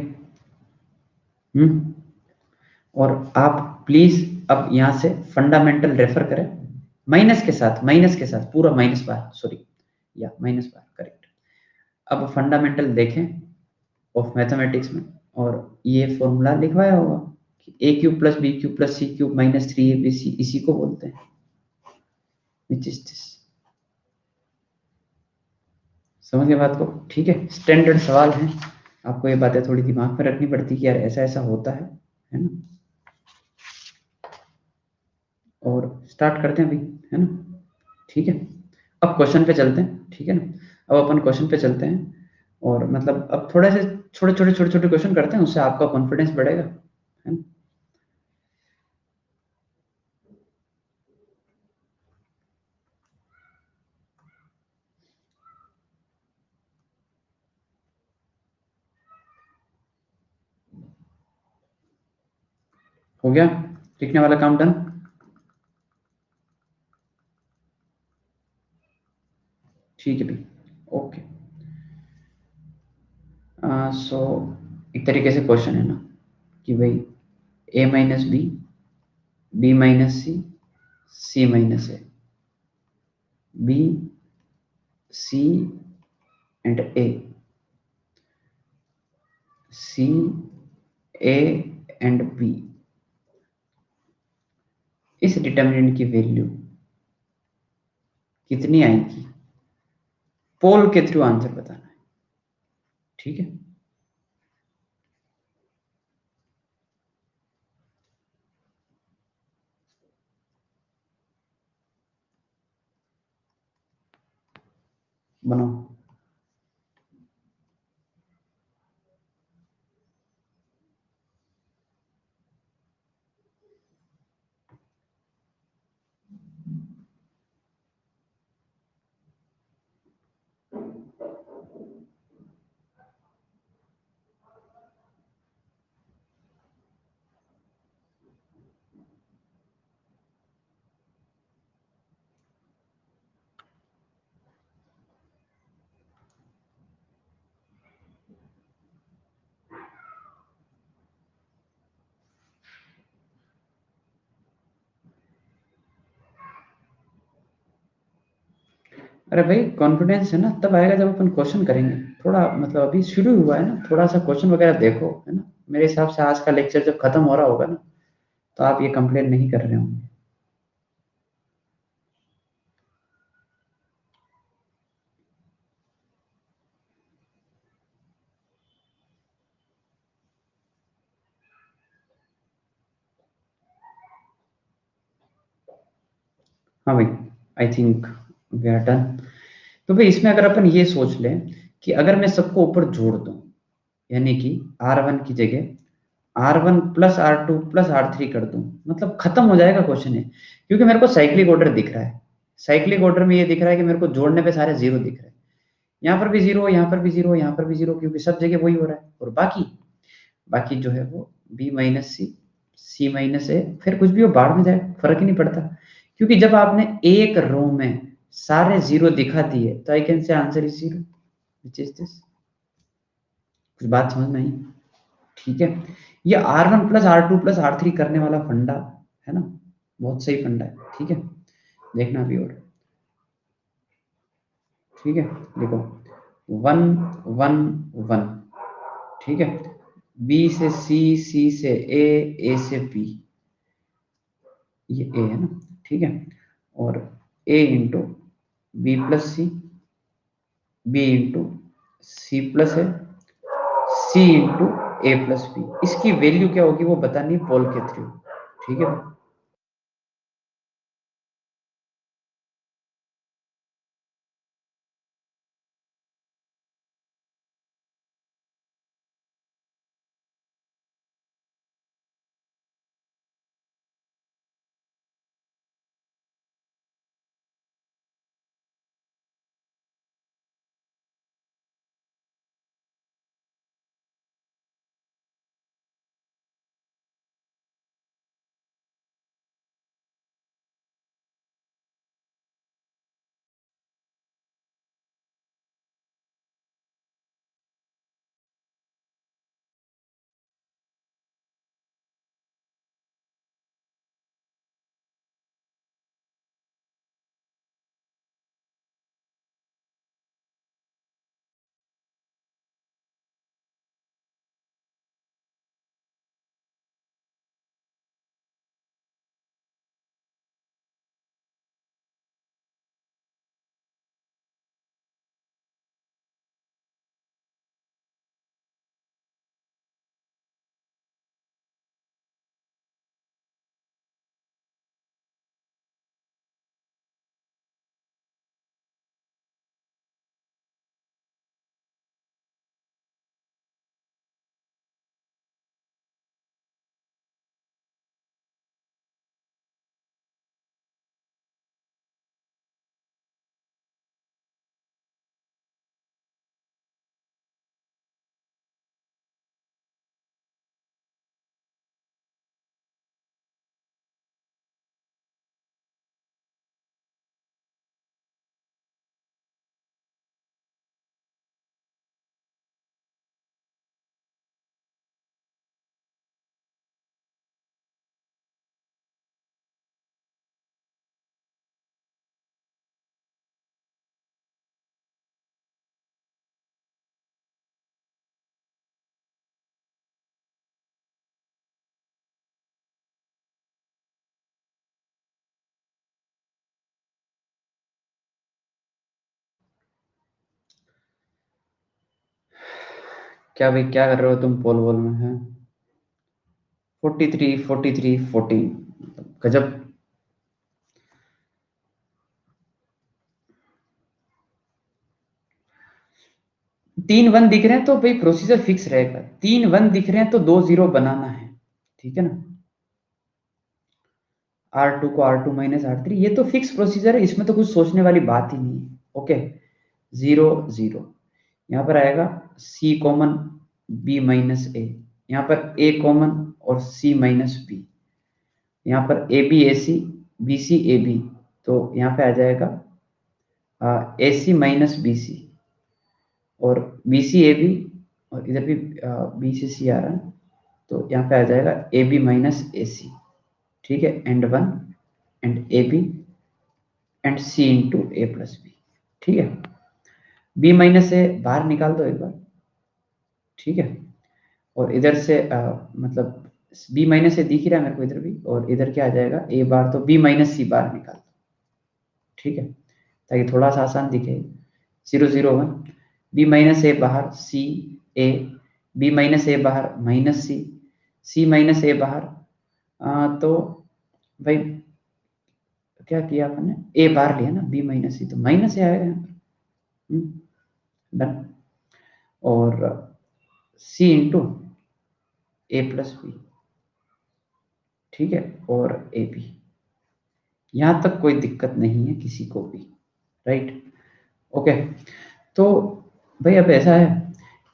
और आप प्लीज अब यहां से फंडामेंटल रेफर करें, माइनस के साथ पूरा माइनस बार, सॉरी, या माइनस बार, करेक्ट। अब फंडामेंटल देखें ऑफ मैथमेटिक्स में, और ये फॉर्मूला लिखवाया होगा कि A cube plus B cube plus C cube minus 3abc, इसी को बोलते हैं, विच इज दिस। समझ गए बात को? ठीक है, स्टैंडर्ड सवाल है, आपको ये बातें थोड़ी दिमाग में रखनी पड़ती कि यार ऐसा ऐसा होता है ना। और स्टार्ट करते हैं भाई, है ना? ठीक है, अब क्वेश्चन पे चलते हैं, ठीक है ना? अब अपन क्वेश्चन पे चलते हैं, और मतलब अब थोड़े से छोटे छोटे क्वेश्चन करते हैं, उससे आपका कॉन्फिडेंस बढ़ेगा, है ना? हो गया लिखने वाला काम डन? ठीक है भाई, ओके। सो एक तरीके से क्वेश्चन है ना कि भाई a minus b, b minus c, c minus A, b c and a, c a and b, इस डिटर्मिनेंट की वैल्यू कितनी आएगी, पोल के थ्रू आंसर बताना है। ठीक है, बनाओ। अरे भाई कॉन्फिडेंस है ना तब आएगा जब अपन क्वेश्चन करेंगे, थोड़ा मतलब अभी शुरू हुआ है ना, थोड़ा सा क्वेश्चन वगैरह देखो, है ना। मेरे हिसाब से आज का लेक्चर जब खत्म हो रहा होगा ना, तो आप ये कंप्लेन नहीं कर रहे होंगे। हाँ भाई, I think we are done. तो भाई इसमें अगर अपन ये सोच लें कि अगर मैं सबको ऊपर जोड़ दूं, यानी कि R1 की जगह R1 plus R2 plus R3 कर दूं, मतलब खत्म हो जाएगा क्वेश्चन है, क्योंकि मेरे को साइक्लिक ऑर्डर दिख रहा है। साइक्लिक ऑर्डर में ये दिख रहा है कि मेरे को जोड़ने पे सारे जीरो दिख रहे हैं। यहाँ पर भी 0, यहाँ पर भी 0, यहाँ पर भी 0, क्योंकि सब जगह वही हो रहा है। और बाकी जो है वो b minus c, c minus ए, फिर कुछ भी हो बाहर में जाए, फर्क ही नहीं पड़ता, क्योंकि जब आपने एक रो में सारे 0 दिखा दिए तो I can say answer is 0, which is this. कुछ बात समझ में आई? ठीक है, ये R1 plus R2 plus R3 करने वाला फंडा है ना, बहुत सही फंडा है। ठीक है, देखना अभी और। ठीक है, देखो 1 1 1, ठीक है, बी से सी, सी से ए से बी, ये ए है ना, ठीक है, और ए इंटू बी प्लस सी, बी इंटू सी प्लस है, सी इंटू ए प्लस बी। इसकी वैल्यू क्या होगी वो बतानी है पोल के थ्रू। ठीक है, क्या भाई क्या कर रहे हो तुम पोल वोल में? है 43 43 14, गजब। 3 1 दिख रहे हैं तो भाई प्रोसीजर फिक्स रहेगा, 3 1 दिख रहे हैं तो 2 0 बनाना है। ठीक है ना, R2 को R2 माइनस R3, ये तो फिक्स प्रोसीजर है, इसमें तो कुछ सोचने वाली बात ही नहीं है। ओके, 0 0, यहाँ पर आएगा C common, B minus a, यहाँ पर A कॉमन और C माइनस बी, यहाँ पर a b a c, b C a b, तो यहाँ पे आ जाएगा ए सी माइनस बी सी, और बी सी ए बी, और इधर भी बी से सी आ रहा है, तो यहाँ पे आ जाएगा A B minus a c. ठीक है, and 1 and a b and c into a plus b. ठीक है, बी माइनस ए बाहर निकाल दो एक बार। ठीक है, और इधर से मतलब बी माइनस ए दिख ही रहा है मेरे को इधर भी, और इधर क्या आ जाएगा ए बार, तो बी माइनस सी बार निकाल दो। ठीक है, ताकि थोड़ा सा आसान दिखे। 0 0 1, बी माइनस ए बाहर, सी ए, बी माइनस ए बाहर माइनस सी, सी माइनस ए बाहर, तो भाई क्या किया आपने, ए बाहर लिया ना, बी माइनस सी, तो माइनस ए आएगा यहाँ पर। डन, और सी इंटू ए प्लस बी। ठीक है, और ए बी, यहाँ तक कोई दिक्कत नहीं है किसी को भी, राइट? ओके, तो भाई अब ऐसा है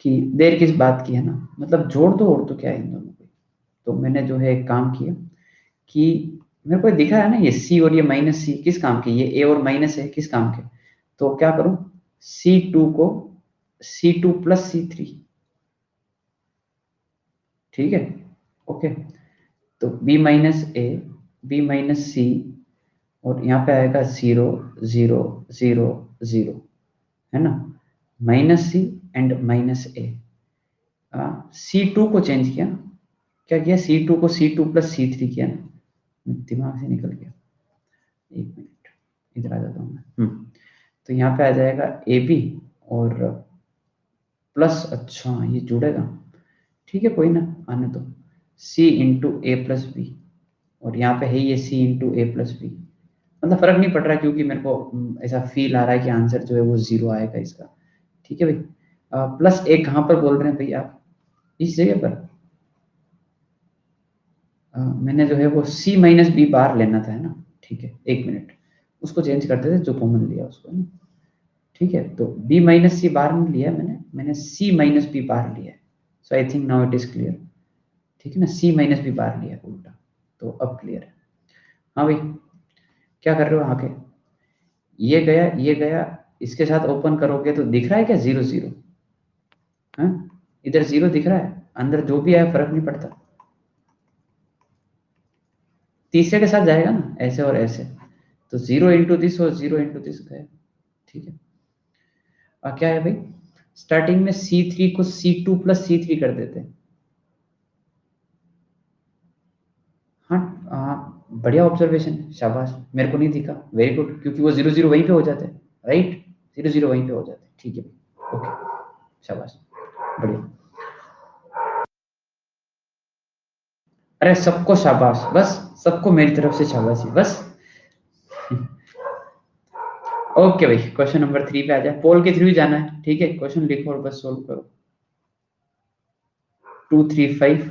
कि देर किस बात की है ना, मतलब जोड़ दो और तो क्या है इन दोनों को। तो मैंने जो है एक काम किया कि मेरे को दिखा है ना ये सी और ये माइनस सी किस काम के, ये ए और माइनस है किस काम के, तो क्या करूं, C2 को C2 प्लस C3, ठीक है, ओके। तो B माइनस ए, B माइनस सी, और यहाँ पे आएगा 0 0 0 0, है ना, minus c and minus a. C2 को चेंज किया, क्या किया, C2 को C2 प्लस C3 किया ना, दिमाग से निकल गया, एक मिनट इधर आ जाता हूँ मैं। तो यहाँ पे आ जाएगा ए बी और प्लस, अच्छा ये जुड़ेगा, ठीक है कोई ना, आने दो, C into a plus B, और यहाँ पे है ये C into a plus B, मतलब फर्क नहीं पड़ रहा क्योंकि मेरे को ऐसा फील आ रहा है कि आंसर जो है वो 0 आएगा इसका, ठीक है भाई। प्लस एक कहाँ पर बोल रहे हैं भाई आप, इस जगह पर मैंने जो है वो C माइनस बी बार लेना था, है ना, ठीक है, एक मिनट, उसको चेंज करते थे जो कॉमन लिया उसको, है ना, ठीक है। तो B माइनस सी बार नहीं लिया मैंने C माइनस बी बार लिया है, so I think now it is clear, ठीक है ना, C माइनस बी बार लिया उल्टा, तो अब क्लियर है। हाँ भाई, क्या कर रहे हो आगे, ये गया, इसके साथ ओपन करोगे तो दिख रहा है क्या 0 0, हाँ, इधर 0 दिख रहा है, अंदर जो भी आया फर्क नहीं पड़ता, तीसरे के साथ जाएगा ना ऐसे और ऐसे, तो 0 इंटू दिस और 0 इंटू दिस गए, ठीक है। और क्या है भाई, स्टार्टिंग में C3 को C2 प्लस C3 कर देते हैं, हाँ बढ़िया ऑब्जर्वेशन, शाबाश, मेरे को नहीं दिखा, वेरी गुड, क्योंकि वो 0 0 वहीं पे हो जाते हैं, राइट, 0 0 वहीं पे हो जाते हैं, ठीक है भाई, ओके, शाबाश, बढ़िया। अरे सबको शाबाश, बस सबको मेरी तरफ से शाबाशी, बस। ओके भाई, क्वेश्चन नंबर 3 पे आ जाए, पोल के थ्रू ही जाना है, ठीक है, क्वेश्चन लिखो और बस सोल्व करो। 2 3 5,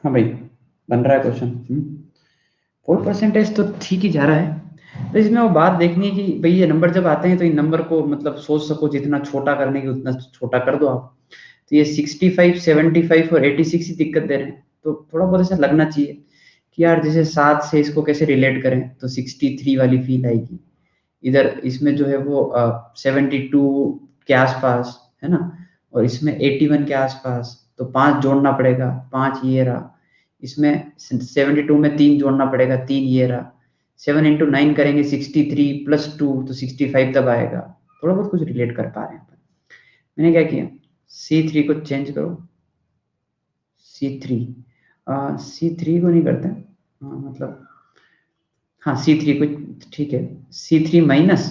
हाँ भाई, बन रहा है क्वेश्चन, 4% तो ठीक ही जा रहा है, तो इसमें वो बात देखनी है कि भाई ये नंबर जब आते हैं तो इन नंबर को मतलब सोच सको जितना छोटा करने की उतना छोटा कर दो आप, तो ये 65 75 और 86 ही दिक्कत दे रहे हैं, तो थोड़ा बहुत ऐसा लगना चाहिए कि यार जैसे 7 से इसको कैसे रिलेट करें तो 63 वाली फील आएगी, इधर इसमें जो है वो 72 के आसपास, है ना, और इसमें 81 के आसपास, तो 5 जोड़ना पड़ेगा, 5 ये रहा, इसमें 72 में 3 जोड़ना पड़ेगा, 3 ये रहा, 7 इंटू 9 करेंगे 63 प्लस 2 तो 65 तब आएगा, थोड़ा बहुत कुछ रिलेट कर पा रहे हैं अपन। मैंने क्या किया, C3 को चेंज करो, C3 C3 को नहीं करते, मतलब हाँ C3 को, ठीक है, C3 माइनस,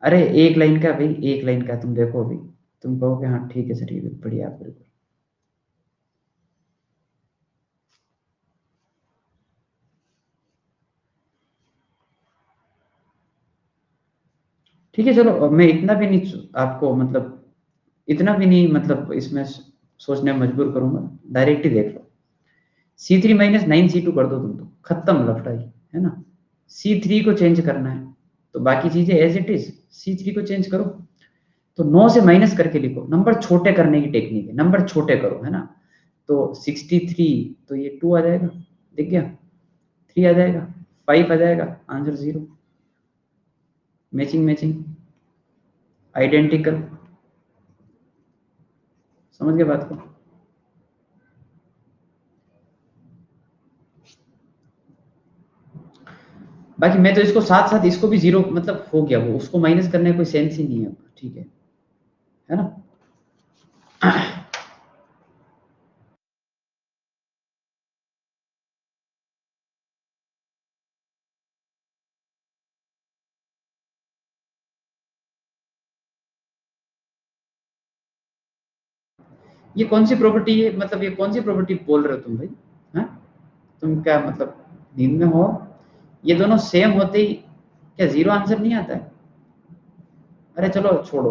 अरे एक लाइन का भाई, एक लाइन का, तुम देखो अभी, तुम कहोगे हाँ ठीक है सर, ठीक है बढ़िया बिल्कुल। ठीक है चलो, मैं इतना भी नहीं आपको मतलब, इतना भी नहीं मतलब इसमें सोचने में मजबूर करूंगा, डायरेक्ट ही देख लो। C3 माइनस 9 C2 कर दो तुम, तो खत्म लफड़ाई, है ना। C3 को चेंज करना है, तो बाकी चीजें एज इट इज, C3 को चेंज करो, तो 9 से माइनस करके लिखो, नंबर छोटे करने की टेक्निक है, नंबर छोटे करो, है ना। तो 63, तो ये 2 आ जाएगा, दिख गया, 3 आ जाएगा, 5 आ जाएगा, आंसर 0, मैचिंग मैचिंग, आइडेंटिकल, समझ गए बात को। बाकी मैं तो इसको साथ साथ इसको भी 0 मतलब हो गया, वो उसको माइनस करने का कोई सेंस ही नहीं है, ठीक है ना। ये कौन सी प्रॉपर्टी है, मतलब ये कौन सी प्रॉपर्टी बोल रहे हो तुम भाई, हाँ, तुम क्या मतलब नींद में हो। ये दोनों सेम होते ही क्या 0 आंसर नहीं आता है। अरे चलो छोड़ो,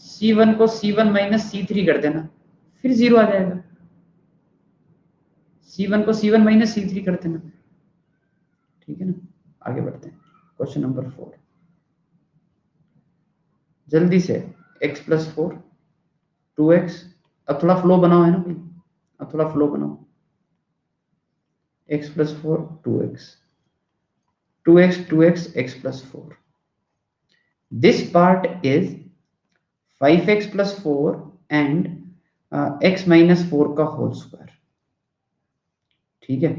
C1 को C1 माइनस C3 कर देना, फिर 0 आ जाएगा। C1 को C1 माइनस C3 कर देना, ठीक है ना। आगे बढ़ते हैं, क्वेश्चन नंबर 4, जल्दी से। x+4 2x, अब थोड़ा फ्लो बनाओ, है ना भाई, अब थोड़ा फ्लो बनाओ। x+4 2x, 2x 2x x+4, this part is 5x+4 and x-4 का होल स्क्वायर, ठीक है,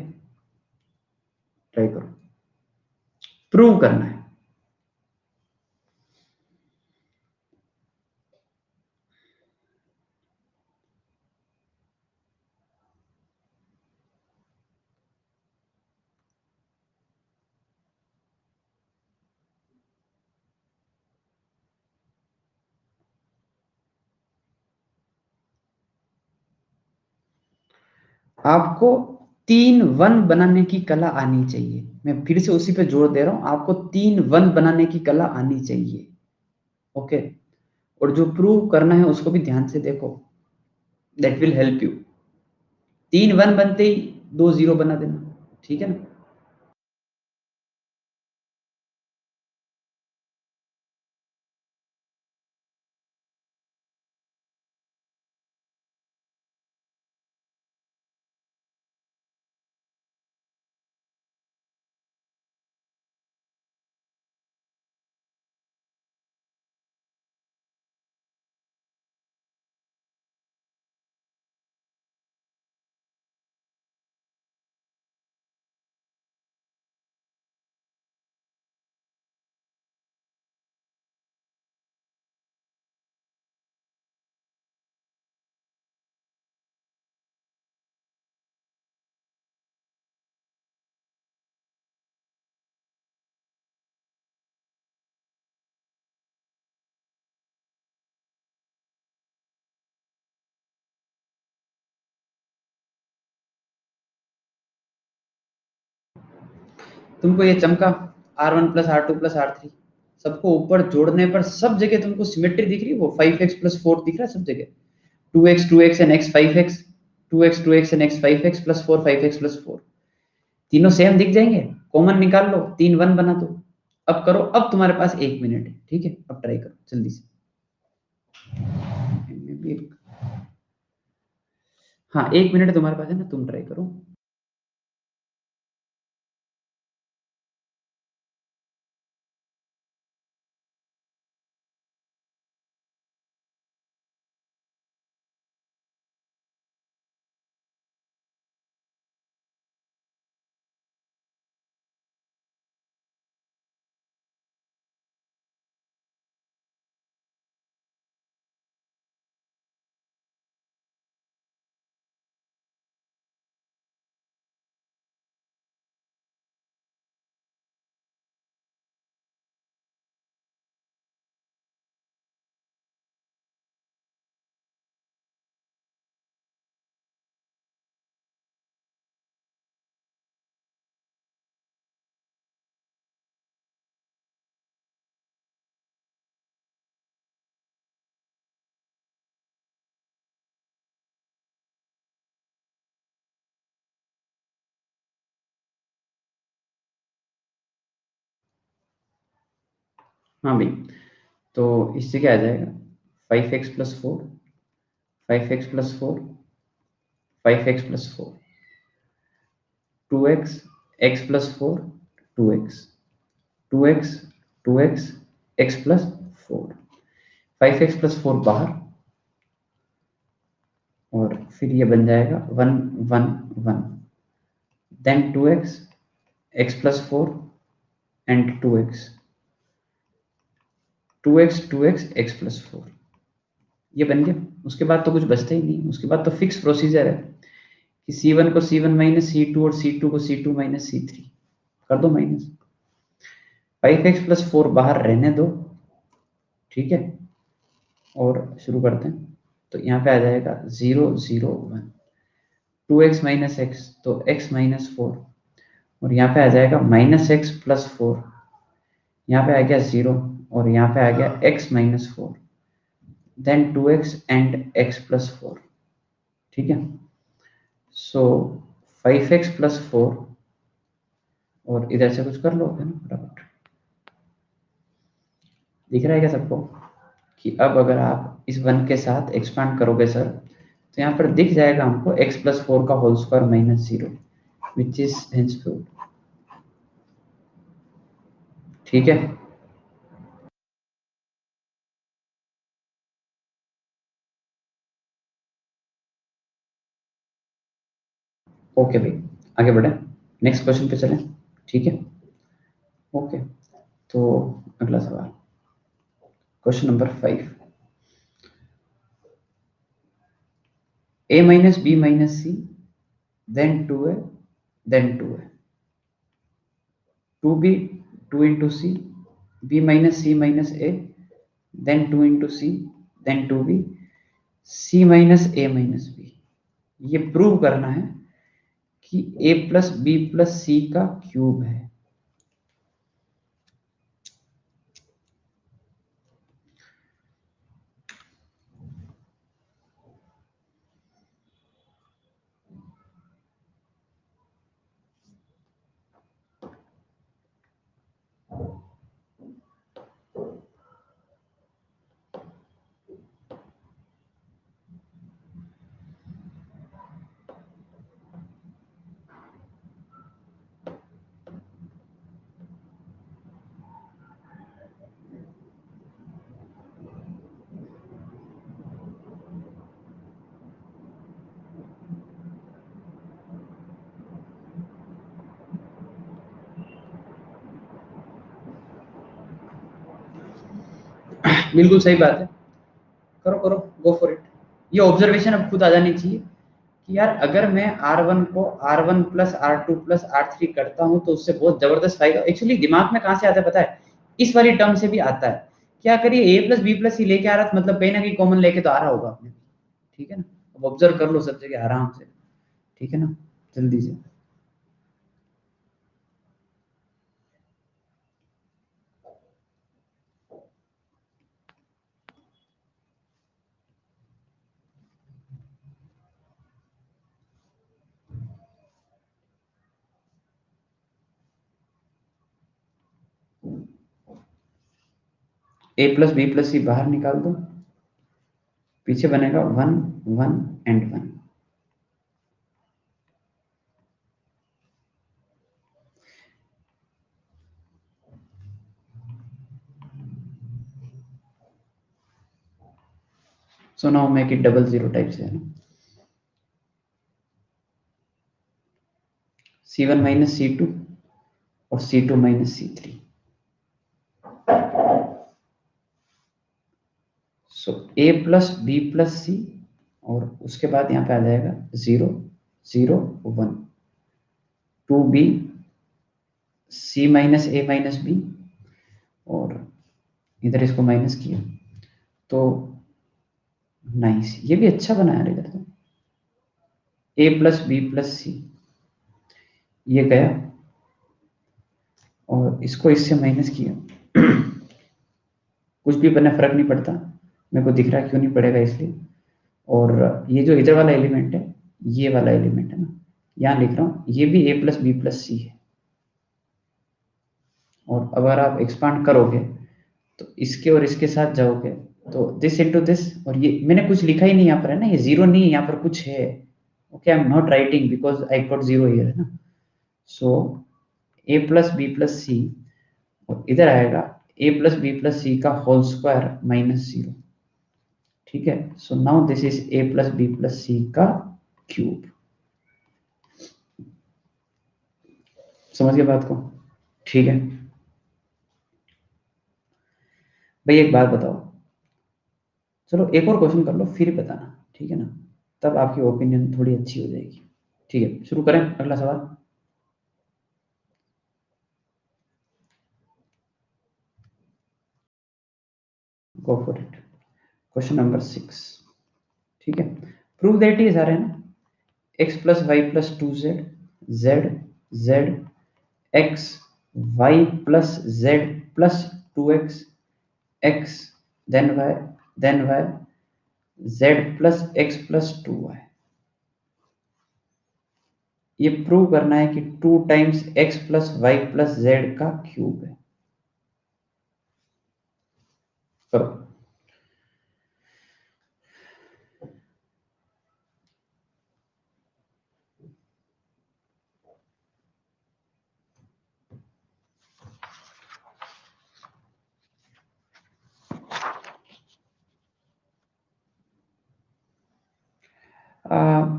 ट्राई करो, प्रूव करना है। आपको 3 1 बनाने की कला आनी चाहिए, मैं फिर से उसी पे जोर दे रहा हूं, आपको 3 1 बनाने की कला आनी चाहिए, ओके। और जो प्रूव करना है उसको भी ध्यान से देखो, दैट विल हेल्प यू। 3 1 बनते ही 2 0 बना देना, ठीक है ना। तुमको ये चमका, R1 + R2 + R3, सबको ऊपर जोड़ने पर सब जगह तुमको सिमेट्री दिख रही है, वो 5x+4 दिख रहा है सब जगह, 2x 2x and x 5x, 2x 2x and x 5x +4 5x+4, तीनों सेम दिख जाएंगे, कॉमन निकाल लो, 3 1 बना दो। अब करो, अब तुम्हारे पास 1 मिनट है, ठीक है, अब ट्राई करो जल्दी से। हाँ 1 मिनट तुम्हारे पास है ना, तुम ट्राई करो। हाँ भाई, तो इससे क्या आ जाएगा 5x plus 4, 5x plus 4, 5x plus 4, 2x, x plus 4, 2x, 2x, 2x, x plus 4, 5x plus 4 बाहर, और फिर ये बन जाएगा 1 1 1, then 2x, x plus 4 and 2x, 2x 2x x plus 4, ये बन गया। उसके बाद तो कुछ बचता ही नहीं, उसके बाद तो फिक्स प्रोसीजर है कि C1 को C1 माइनस C2 और C2 को C2 माइनस C3 कर दो माइनस, 5x प्लस 4 बाहर रहने दो, ठीक है, और शुरू करते हैं। तो यहाँ पे आ जाएगा 0 0 1, 2x माइनस एक्स तो x माइनस 4, और यहाँ पे आ जाएगा माइनस एक्स प्लस 4, यहाँ पे आ गया 0, और यहाँ पे आ गया x minus 4, then 2x and x plus 4, ठीक है। सो 5x प्लस 4, और इधर से कुछ कर लो है ना फटाफट। दिख रहा है क्या सबको कि अब अगर आप इस 1 के साथ एक्सपांड करोगे सर, तो यहाँ पर दिख जाएगा हमको x प्लस 4 का whole square minus 0, which is henceforth, ठीक है। ओके भाई, आगे बढ़े, नेक्स्ट क्वेश्चन पे चलें, ठीक है। ओके, तो अगला सवाल, question number 5, a minus b minus c, then 2a, then 2a, 2b, 2 into c, b minus c minus a, then 2 into सी, then 2b, c minus a minus b। ये prove करना है कि a प्लस बी प्लस सी का cube है। बिल्कुल सही बात है, करो करो, गो फॉर इट। ये ऑब्जर्वेशन अब खुद आ जानी चाहिए कि यार अगर मैं R1 को R1 plus R2 plus R3 करता हूं तो उससे बहुत जबरदस्त फायदा। एक्चुअली दिमाग में कहां से आता है पता है, इस वाली टर्म से भी आता है। क्या करिए a प्लस बी प्लस सी लेके आ रहा था, मतलब कहीं ना कहीं कॉमन लेके तो आ रहा होगा आपने, ठीक है ना। अब ऑब्जर्व कर लो सब जगह आराम से, ठीक है ना, जल्दी से। a plus B plus C बाहर निकाल दो, पीछे बनेगा 1 1 and 1। So now make it double zero type से, है ना। C1 माइनस C2 और C2 minus C3। So a plus B plus C, और उसके बाद यहाँ पे आ जाएगा 0 0 1, 2b, c minus a minus b, और इधर इसको माइनस किया तो नाइस, ये भी अच्छा बनाया है इधर तो। a प्लस बी प्लस सी, ये गया, और इसको इससे माइनस किया कुछ भी बने फर्क नहीं पड़ता, मेरे को दिख रहा है क्यों नहीं पड़ेगा इसलिए। और ये जो इधर वाला एलिमेंट है, ये वाला एलिमेंट है ना, यहाँ लिख रहा हूँ, ये भी a प्लस बी प्लस सी है। और अगर आप एक्सपांड करोगे तो इसके और इसके साथ जाओगे तो दिस इंटू दिस, और ये मैंने कुछ लिखा ही नहीं यहाँ पर है ना, ये जीरो नहीं है, यहाँ पर कुछ है। Okay, I am not writing because I got zero here है ना। So A plus B plus C, और इधर आएगा ए प्लस बी प्लस सी का होल स्क्वायर माइनस जीरो। ठीक है, so now this is A plus B plus सी का cube. समझ गए बात को? ठीक है भाई, एक बात बताओ, चलो एक और क्वेश्चन कर लो फिर बताना, ठीक है ना, तब आपकी ओपिनियन थोड़ी अच्छी हो जाएगी। ठीक है, शुरू करें अगला सवाल। Go for it. Question number 6। ठीक है, प्रूव दैट ये सारे हैं ना, x plus y plus two z, z z x y plus z plus two x, x then y z plus x plus two y. ये prove करना है कि 2 times x plus y plus z का cube है। करो।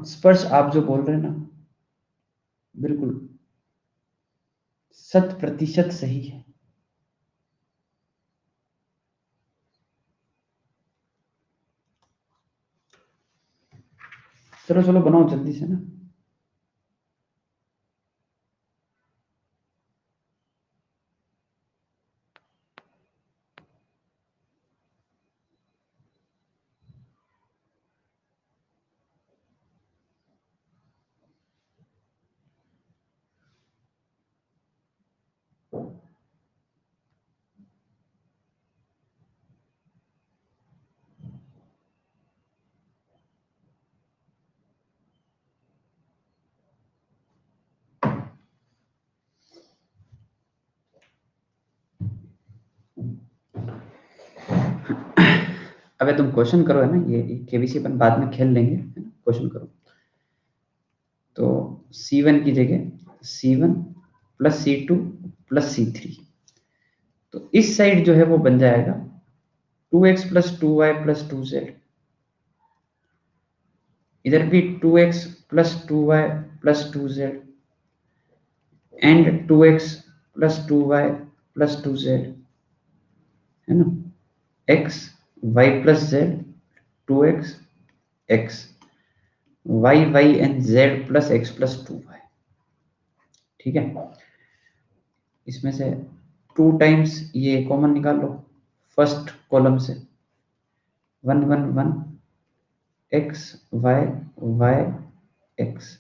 स्पर्श, आप जो बोल रहे हैं ना, बिल्कुल 100% सही है। चलो चलो बनाओ जल्दी से ना। अबे तुम क्वेश्चन करो है ना, ये केबीसी अपन बाद में खेल लेंगे, है ना, क्वेश्चन करो। तो C1 की जगह C1 plus C2 plus C3, तो इस साइड जो है वो बन जाएगा 2x plus two y plus two z, इधर भी 2x plus two y plus two z and 2x plus two y plus two z, है ना, x y plus z 2x x y y and z plus x plus two y. ठीक है, इसमें से 2 times ये common निकाल लो first column से, 1 1 1 x y y x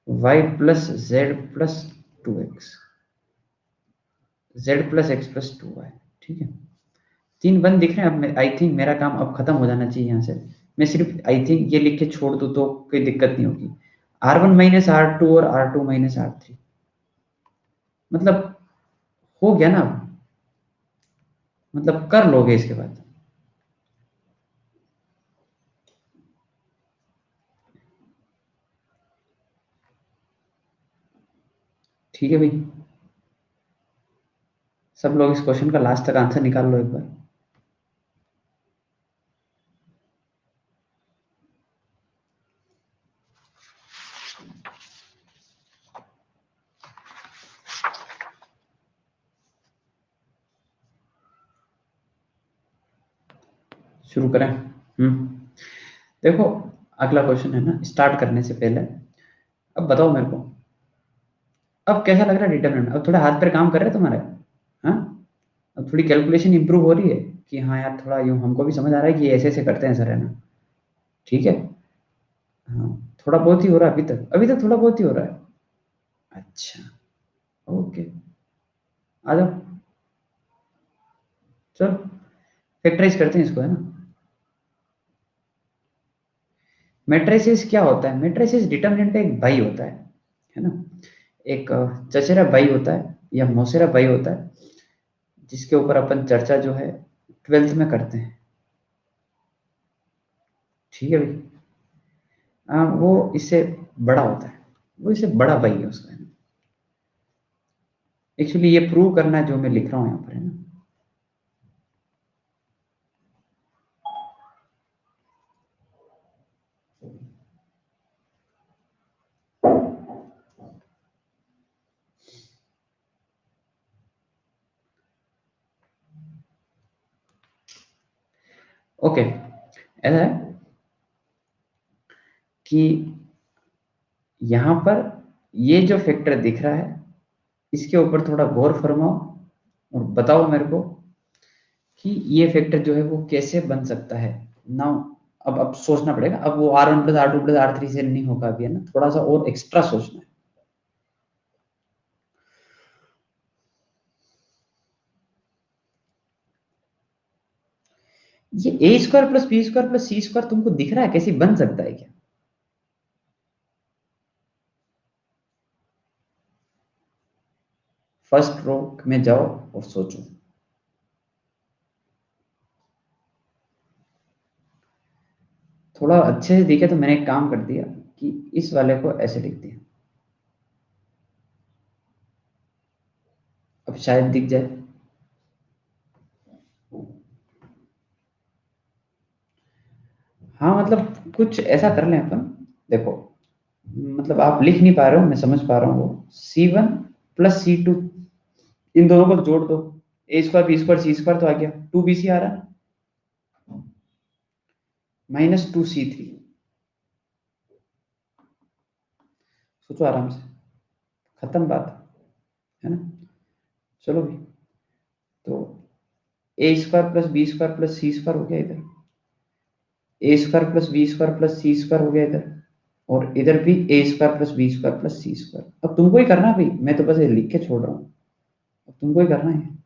y plus z plus two x z plus x plus two y. ठीक है, 3 1 दिख रहे हैं। अब आई थिंक मेरा काम अब खत्म हो जाना चाहिए यहाँ से। मैं सिर्फ आई थिंक ये लिख के छोड़ दूँ तो कोई दिक्कत नहीं होगी। R1 माइनस R2 और R2 माइनस R3, मतलब हो गया ना, मतलब कर लोगे इसके बाद। ठीक है भाई, सब लोग इस क्वेश्चन का लास्ट तक आंसर निकाल लो एक बार। शुरू करें? देखो, अगला क्वेश्चन है ना, स्टार्ट करने से पहले अब बताओ मेरे को, अब कैसा लग रहा है डिटरमिनेंट? अब थोड़ा हाथ पैर काम कर रहे हैं तुम्हारे? हाँ, अब थोड़ी कैलकुलेशन इंप्रूव हो रही है कि हाँ यार, थोड़ा यूँ हमको भी समझ आ रहा है कि ये ऐसे ऐसे करते हैं सर, है ना? ठीक है, हाँ, थोड़ा बहुत ही हो रहा है अभी तक थोड़ा बहुत ही हो रहा है। अच्छा, ओके, आ जाओ, चलो फैक्टराइज करते हैं इसको, है ना। मैट्रिसेस क्या होता है? मैट्रिसेस डिटरमिनेंट का एक बाई होता है ना, एक चचेरा बाई होता है या मौसेरा बाई होता है, जिसके ऊपर अपन चर्चा जो है 12th में करते हैं। ठीक है भाई। वो इससे बड़ा होता है, वो इससे बड़ा भाई है उसका। एक्चुअली ये प्रूव करना है जो मैं लिख रहा हूँ यहाँ पर, है ना। ओके, ऐसा है कि यहाँ पर ये जो फैक्टर दिख रहा है, इसके ऊपर थोड़ा गौर फरमाओ और बताओ मेरे को कि ये फैक्टर जो है वो कैसे बन सकता है। नाउ अब सोचना पड़ेगा। अब वो R1 plus R2 plus R3 से नहीं होगा अभी, है ना, थोड़ा सा और एक्स्ट्रा सोचना है। ये A square plus B square plus C square तुमको दिख रहा है कैसे बन सकता है क्या? फर्स्ट रो में जाओ और सोचो। थोड़ा अच्छे से दिखे तो मैंने एक काम कर दिया कि इस वाले को ऐसे लिख दिया। अब शायद दिख जाए। हाँ मतलब कुछ ऐसा कर लें अपन। देखो, मतलब आप लिख नहीं पा रहे हो, मैं समझ पा रहा हूँ। वो C1 प्लस C2, इन दोनों को जोड़ दो। ए square B square C square तो आ गया, 2BC आ रहा है, माइनस 2C3। सोचो आराम से, खत्म बात, है ना। चलो भाई, तो A square plus B square plus C square हो गया इधर, A square plus B square plus C square हो गया इधर, और इधर भी A square plus B square plus C square. अब तुमको ही करना है भाई, मैं तो बस ये लिख के छोड़ रहा हूँ, अब तुमको ही करना है।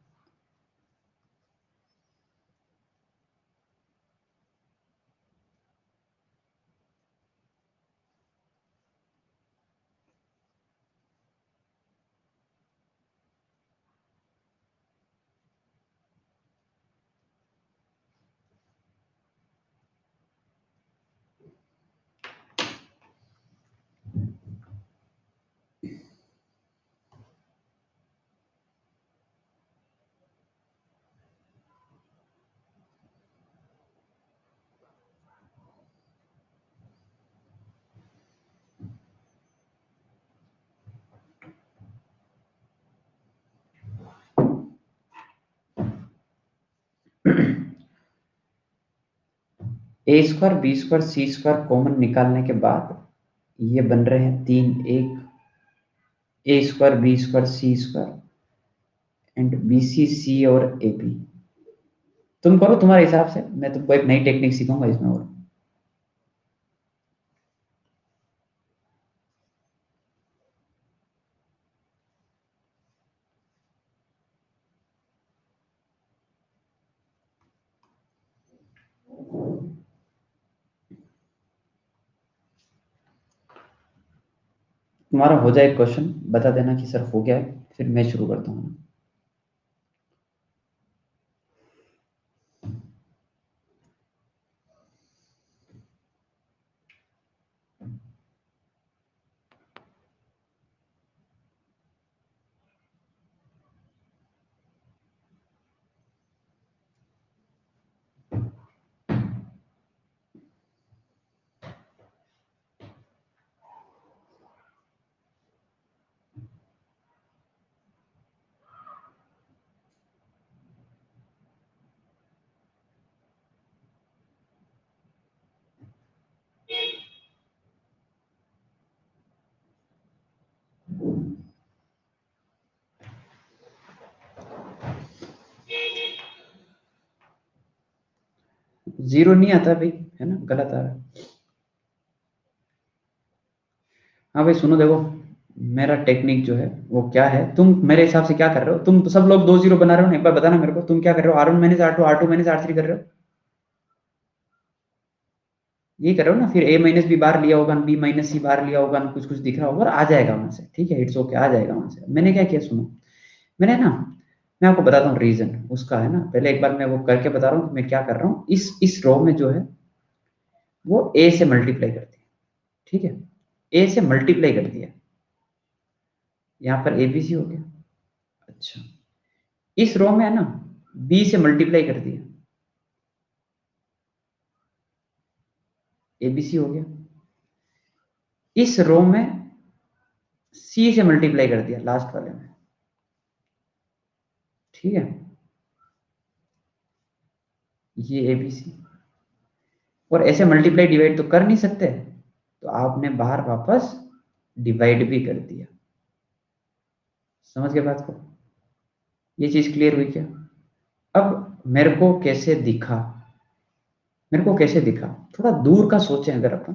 A square B square C square common निकालने के बाद ये बन रहे हैं तीन, एक A square B square C square and B C C और ए बी। तुम करो तुम्हारे हिसाब से, मैं तुमको एक नई टेक्निक सिखाऊंगा इसमें। और तुम्हारा हो जाए क्वेश्चन, बता देना कि सर हो गया है, फिर मैं शुरू करता हूँ। 0 नहीं आता भाई, है ना, गलत आ रहा है। हाँ भाई सुनो, देखो मेरा टेक्निक जो है वो क्या है, तुम मेरे हिसाब से क्या कर रहे हो, तुम तो सब लोग 2 0 बना रहे हो ना, एक बार बताना मेरे को तुम क्या कर रहे हो। R1 minus R2 R2 minus R3 कर रहे हो, ये कर रहे हो ना। फिर A माइनस बी बाहर लिया होगा, बी माइनस सी बाहर लिया होगा, कुछ कुछ दिख रहा होगा और आ जाएगा वहां से। ठीक है, इट्स ओके, आ जाएगा वहां से। मैंने क्या किया सुनो, मैंने ना मैं आपको बताता हूँ रीजन उसका, है ना। पहले एक बार मैं वो करके बता रहा हूँ कि मैं क्या कर रहा हूँ। इस रो में जो है वो ए से मल्टीप्लाई कर दिया, ठीक है। ए से मल्टीप्लाई कर दिया, यहाँ पर एबीसी हो गया। अच्छा, इस रो में है ना बी से मल्टीप्लाई कर दिया, एबीसी हो गया। इस रो में सी से मल्टीप्लाई कर दिया लास्ट वाले में, ठीक है। ये एबीसी, और ऐसे मल्टीप्लाई डिवाइड तो कर नहीं सकते, तो आपने बाहर वापस डिवाइड भी कर दिया। समझ गए बात को? ये चीज क्लियर हुई क्या? अब मेरे को कैसे दिखा, थोड़ा दूर का सोचें अगर अपन,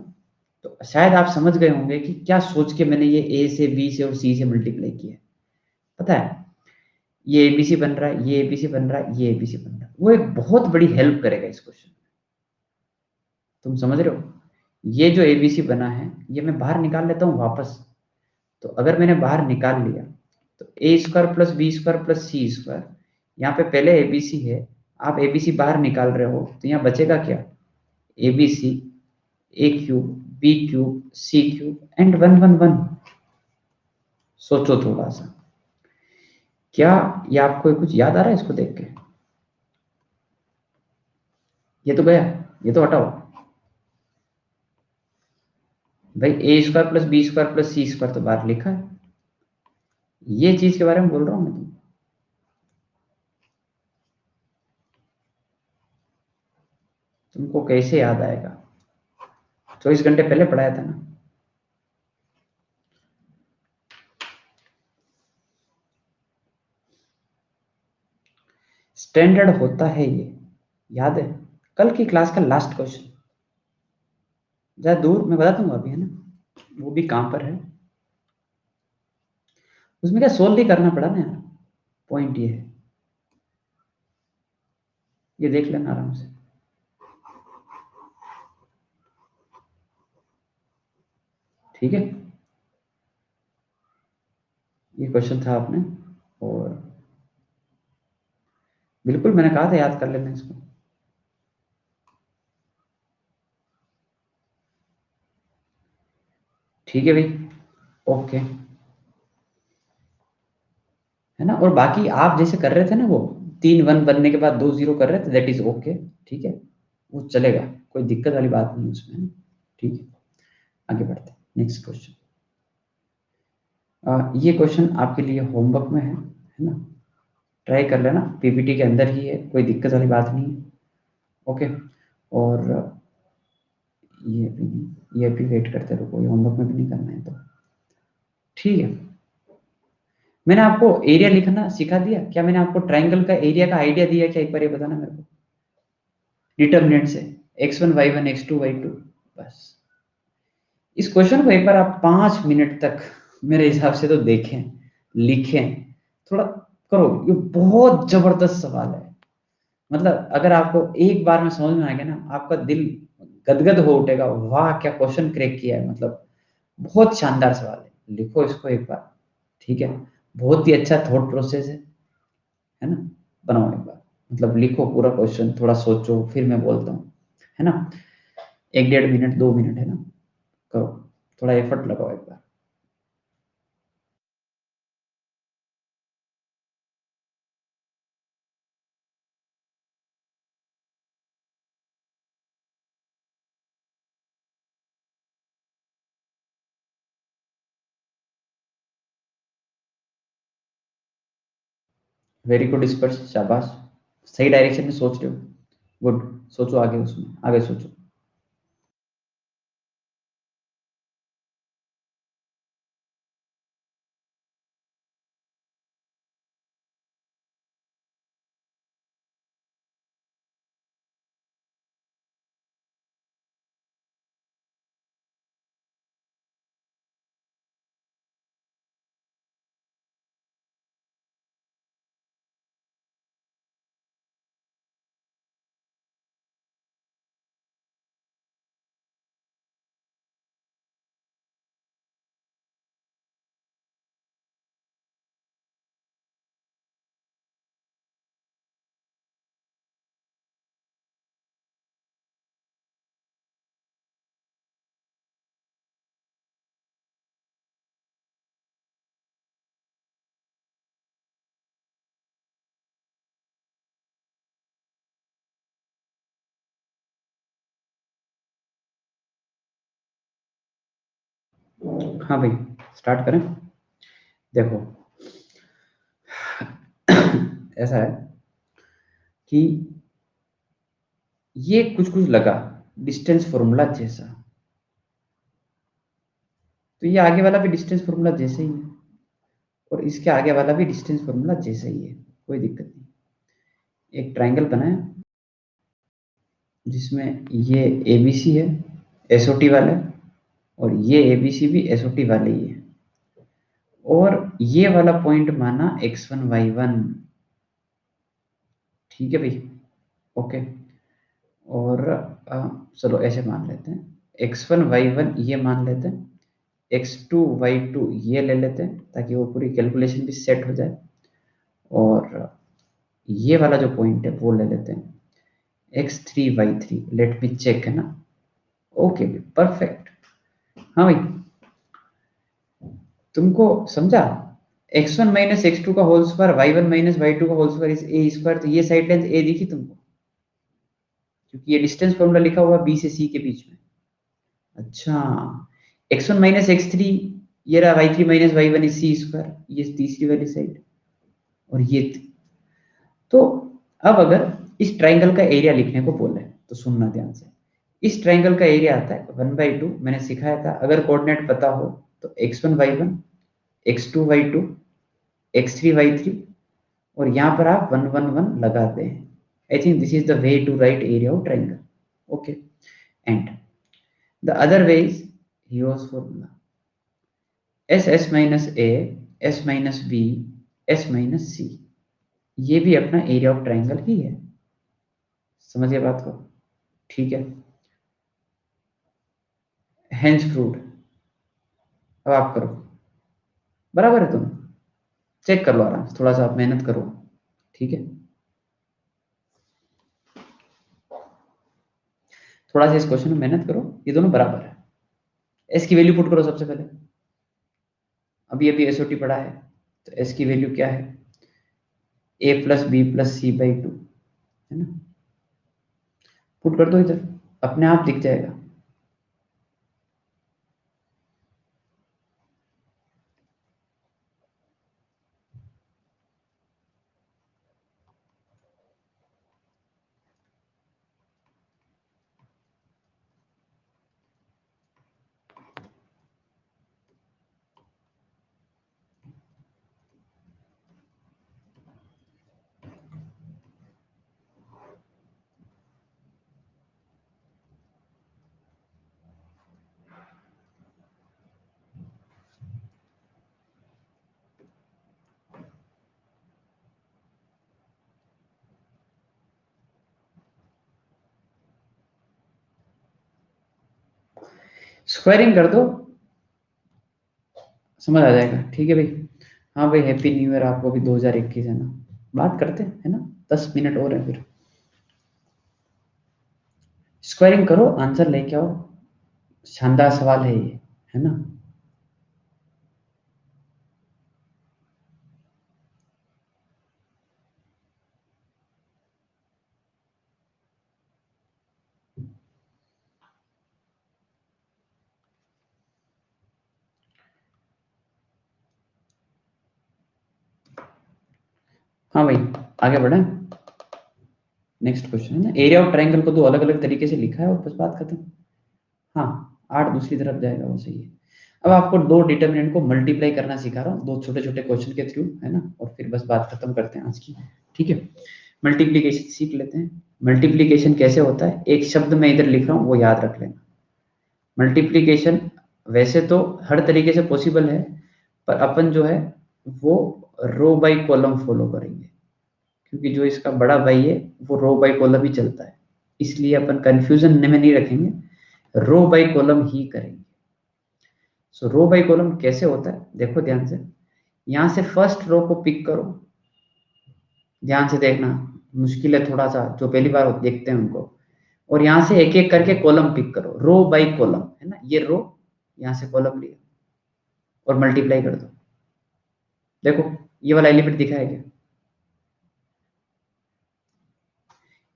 तो शायद आप समझ गए होंगे कि क्या सोच के मैंने ये ए से बी से और सी से मल्टीप्लाई किया है। पता है, ये एबीसी बन रहा है, ये एबीसी बन रहा है, ये एबीसी बन रहा है, वो एक बहुत बड़ी हेल्प करेगा इस क्वेश्चन। तुम समझ रहे हो? ये जो एबीसी बना है ये मैं बाहर निकाल लेता हूँ वापस। तो अगर मैंने बाहर निकाल लिया तो A square plus B square plus C square, यहाँ पे पहले एबीसी है, आप एबीसी बाहर निकाल रहे हो तो यहाँ बचेगा क्या? A b c, a cube, b cube, c cube and one one one. सोचो थोड़ा सा, क्या ये आपको कुछ याद आ रहा है इसको देख के? ये तो गया, ये तो हटाओ भाई। A square plus B square plus C square तो बाहर लिखा है, ये चीज के बारे में बोल रहा हूं मैं तुमको कैसे याद आएगा? 24 घंटे पहले पढ़ाया था ना। स्टैंडर्ड होता है ये, याद है? कल की क्लास का लास्ट क्वेश्चन, ज्यादा दूर मैं बता दूंगा अभी, है ना। वो भी कहां पर है, उसमें क्या सोल्व भी करना पड़ा ना यार। पॉइंट ये है, ये देख लेना आराम से, ठीक है। ये क्वेश्चन था आपने, और बिल्कुल मैंने कहा था याद कर लेना इसको। ठीक है भाई, ओके, है ना। और बाकी आप जैसे कर रहे थे ना, वो 3-1 बनने के बाद 2-0 कर रहे थे, दैट इज ओके, ठीक है। वो चलेगा, कोई दिक्कत वाली बात नहीं उसमें, है ना? ठीक है, आगे बढ़ते हैं नेक्स्ट क्वेश्चन। ये क्वेश्चन आपके लिए होमवर्क में है ना। ट्राई कर लेना, पीपीटी के अंदर ही है, कोई दिक्कत वाली बात नहीं है, ओके। और ये भी नहीं, ये भी वेट करते रहो, कोई होमवर्क में भी नहीं करना है तो ठीक है। मैंने आपको एरिया लिखना सिखा दिया क्या? मैंने आपको ट्राइंगल का एरिया का आइडिया दिया क्या? एक बार ये बताना मेरे को, डिटर्मिनेंट से, x1 y1 x2 y2, बस। इस क्वेश्चन को एक बार आप 5 मिनट तक मेरे हिसाब से तो देखें, लिखें, थोड़ा करो, ये बहुत जबरदस्त सवाल है। मतलब अगर आपको एक बार में समझ में आ गया ना, आपका दिल गदगद हो उठेगा, वाह क्या क्वेश्चन क्रैक किया है, मतलब बहुत शानदार सवाल है। लिखो इसको एक बार, ठीक है। बहुत ही अच्छा थॉट प्रोसेस है ना। बनाओ एक बार, मतलब लिखो पूरा क्वेश्चन, थोड़ा सोचो, फिर मैं बोलता हूँ, है ना। 1-1.5 मिनट 2 मिनट, है ना, करो, थोड़ा एफर्ट लगाओ एक बार। वेरी गुड स्पर्श, शाबाश, सही डायरेक्शन में सोच रहे हो, गुड। सोचो आगे, उसमें आगे सोचो। हाँ भाई, स्टार्ट करें। देखो ऐसा है कि ये कुछ कुछ लगा डिस्टेंस फॉर्मूला जैसा, तो ये आगे वाला भी डिस्टेंस फॉर्मूला जैसे ही है और इसके आगे वाला भी डिस्टेंस फॉर्मूला जैसा ही है, कोई दिक्कत नहीं। एक ट्रायंगल बनाए जिसमें ये एबीसी है एसओटी वाले, और ये एबीसी भी एसओटी वाले ही है, और ये वाला पॉइंट माना x1 y1। ठीक है भाई, ओके। और चलो ऐसे मान लेते हैं x1 y1 ये मान लेते हैं, x2 y2 ये ले लेते हैं ताकि वो पूरी कैलकुलेशन भी सेट हो जाए, और ये वाला जो पॉइंट है वो ले लेते हैं x3 y3। Let me check, है ना। ओके भाई, परफेक्ट। हाँ भाई, तुमको समझा, x1 माइनस x2 का होल स्क्वायर y1 माइनस y2 का whole square is A square, तो ये साइड लेंथ ए दिखी तुमको, क्योंकि ये डिस्टेंस फॉर्मूला लिखा हुआ बी से सी के बीच में। अच्छा, x1 माइनस x3, ये रहा y3 minus y1 is C square, ये तीसरी वाली साइड, और ये तो अब अगर इस ट्राइंगल का एरिया लिखने को बोले तो सुनना ध्यान से। इस ट्राइंगल का एरिया आता है 1/2, मैंने सिखाया था, अगर कोऑर्डिनेट पता हो तो x1 y1 x2 y2 x3 y3, और यहाँ पर आप 1 1 1 लगाते हैं। I think this is the way to write area of triangle. Okay, and the other way is Heron's formula, S S minus A, S minus B, S minus C, ये भी अपना area of triangle ही है। समझिए बात को, ठीक है। Hence fruit, अब आप करो, बराबर है। तुम चेक कर लो आराम से, थोड़ा सा आप मेहनत करो, ठीक है। थोड़ा सा इस क्वेश्चन में मेहनत करो, ये दोनों बराबर है। एस की वैल्यू पुट करो सबसे पहले, अभी अभी एसओटी पढ़ा है, तो एस की वैल्यू क्या है, A plus B plus C by two, है ना। पुट कर दो इधर, अपने आप दिख जाएगा। स्क्वायरिंग कर दो, समझ आ जाएगा, ठीक है भाई। हाँ भाई, हैप्पी न्यू ईयर आपको भी 2021, है ना। बात करते हैं, है ना, 10 मिनट और है फिर। स्क्वायरिंग करो, आंसर लेके आओ, शानदार सवाल है ये, है ना। हाँ भाई, आगे बढ़े। नेक्स्ट क्वेश्चन है ना, एरिया ऑफ ट्रायंगल को दो अलग अलग तरीके से लिखा है और बस बात खत्म। हाँ, 8 दूसरी तरफ जाएगा, वो सही है। अब आपको दो डिटर्मिनेंट को मल्टीप्लाई करना सिखा रहा हूँ, दो छोटे छोटे क्वेश्चन के थ्रू, है ना, और फिर बस बात खत्म करते हैं आज की, ठीक है। मल्टीप्लीकेशन सीख लेते हैं। मल्टीप्लीकेशन कैसे होता है, एक शब्द मैं इधर लिख रहा हूँ, वो याद रख लेना। मल्टीप्लीकेशन वैसे तो हर तरीके से पॉसिबल है, पर अपन जो है वो रो बाई कॉलम फॉलो करेंगे, क्योंकि जो इसका बड़ा भाई है वो रो बाई कॉलम ही चलता है, इसलिए अपन कंफ्यूजन में नहीं रखेंगे, रो बाई कॉलम ही करेंगे। सो रो बाई कॉलम कैसे होता है, देखो ध्यान से, यहां से फर्स्ट रो को पिक करो, ध्यान से देखना, मुश्किल है थोड़ा सा, जो पहली बार देखते हैं उनको, और यहां से एक एक करके कॉलम पिक करो, रो बाई कॉलम, है ना, ये रो, यहां से कॉलम लिया और मल्टीप्लाई कर दो। देखो ये वाला एलिमेंट दिखा है क्या,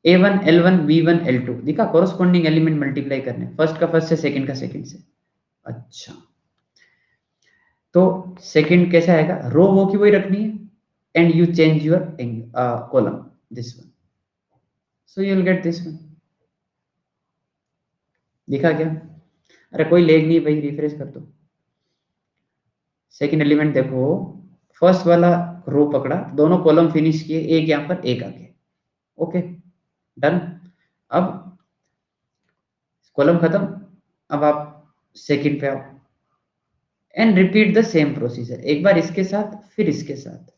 A1 L1 V1 L2 दिखा, कॉरस्पॉन्डिंग एलिमेंट मल्टीप्लाई करने, फर्स्ट का फर्स्ट से, सेकंड का सेकंड से। अच्छा, तो सेकंड कैसे आएगा, रो वो की वही रखनी है, and you change your column this one, so you will get this one. दिखा क्या? अरे कोई लेग नहीं भाई, रिफ्रेश कर दो। सेकंड एलिमेंट देखो, फर्स्ट वाला रो पकड़ा, दोनों कॉलम फिनिश किए, एक यहां पर एक आगे, ओके डन। अब कॉलम खत्म, अब आप सेकंड पे आओ and repeat the same procedure, एक बार इसके साथ फिर इसके साथ।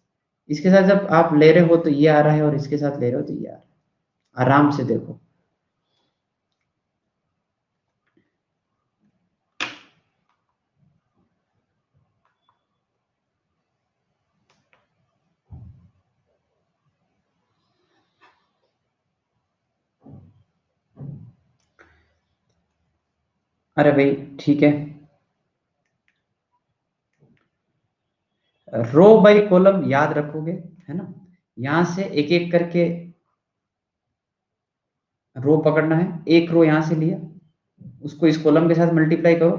इसके साथ जब आप ले रहे हो तो ये आ रहा है, और इसके साथ ले रहे हो तो ये आ रहा है। आराम से देखो। अरे भाई ठीक है, रो बाय कॉलम याद रखोगे, है ना? यहां से एक एक करके रो पकड़ना है, एक रो यहां से लिया, उसको इस कॉलम के साथ मल्टीप्लाई करो,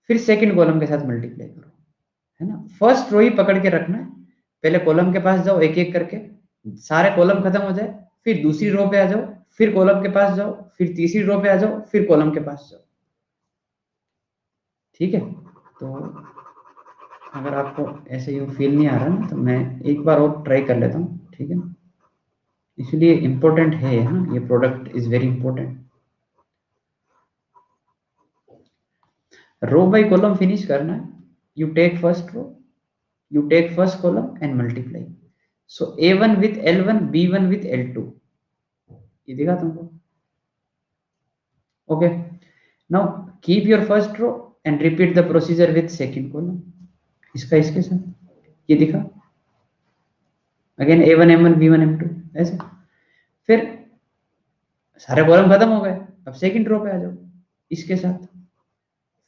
फिर सेकंड कॉलम के साथ मल्टीप्लाई करो, है ना? फर्स्ट रो ही पकड़ के रखना है, पहले कॉलम के पास जाओ एक एक करके, सारे कॉलम खत्म हो जाए, फिर दूसरी रो पे आ जाओ, फिर कॉलम के पास जाओ, फिर तीसरी रो पे आ जाओ, फिर कॉलम के पास जाओ। ठीक है, तो अगर आपको ऐसे यू फील नहीं आ रहा ना, तो मैं एक बार और ट्राई कर लेता हूँ, ठीक है? इसलिए इम्पोर्टेंट है ना, ये product is very important. Row by column finish करना है, you take first row, you take first column and multiply, so a1 with l1, b1 with l2, ये दिखा तुमको? okay, now keep your first row and repeat the procedure with second column, इसका इसके साथ, ये दिखा? Again a1 m1 b1 m2, ऐसे। फिर सारे कॉलम खत्म हो गए, अब सेकंड रो पे आ जाओ इसके साथ,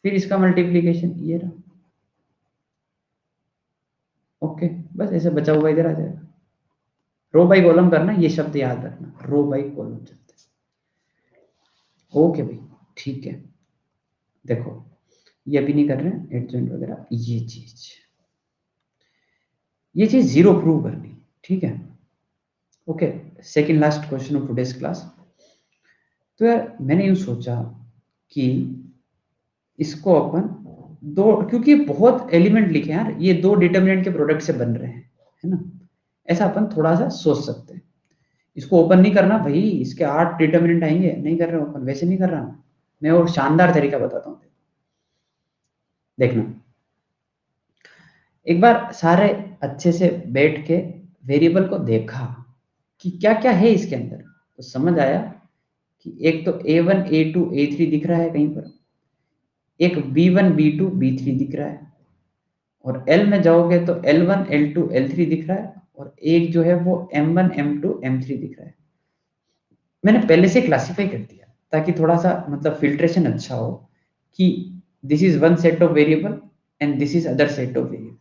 फिर इसका मल्टीप्लीकेशन ये रहा, ओके बस ऐसे बचा हुआ इधर आ जाएगा। रो बाई कॉलम करना, ये शब्द याद रखना, रो बाई कॉलम शब्द। ओके भाई ठीक है, देखो ये अभी नहीं कर रहे हैं एडजॉइंट वगैरह, ये चीज जीरो प्रूव करनी, ठीक है? Okay, second last question of today's class. तो यार मैंने यूं सोचा कि इसको अपन दो, क्योंकि बहुत एलिमेंट लिखे हैं यार, ये दो डिटर्मिनेंट के प्रोडक्ट से बन रहे हैं, है ना? ऐसा अपन थोड़ा सा सोच सकते हैं। इसको ओपन नहीं करना भाई, इसके 8 डिटर्मिनेंट आएंगे, नहीं कर रहे ओपन, वैसे नहीं कर रहा मैं और शानदार तरीका बताता हूँ, देखना। एक बार सारे अच्छे से बैठ के वेरिएबल को देखा कि क्या क्या है इसके अंदर, तो समझ आया कि एक तो a1 a2 a3 दिख रहा है कहीं पर, एक b1 b2 b3 दिख रहा है, और l में जाओगे तो l1 l2 l3 दिख रहा है, और एक जो है वो m1 m2 m3 दिख रहा है। मैंने पहले से क्लासिफाई कर दिया ताकि थोड़ा सा मतलब फिल्ट्रेशन अच्छा हो, कि this is one set of variable and this is other set of variable,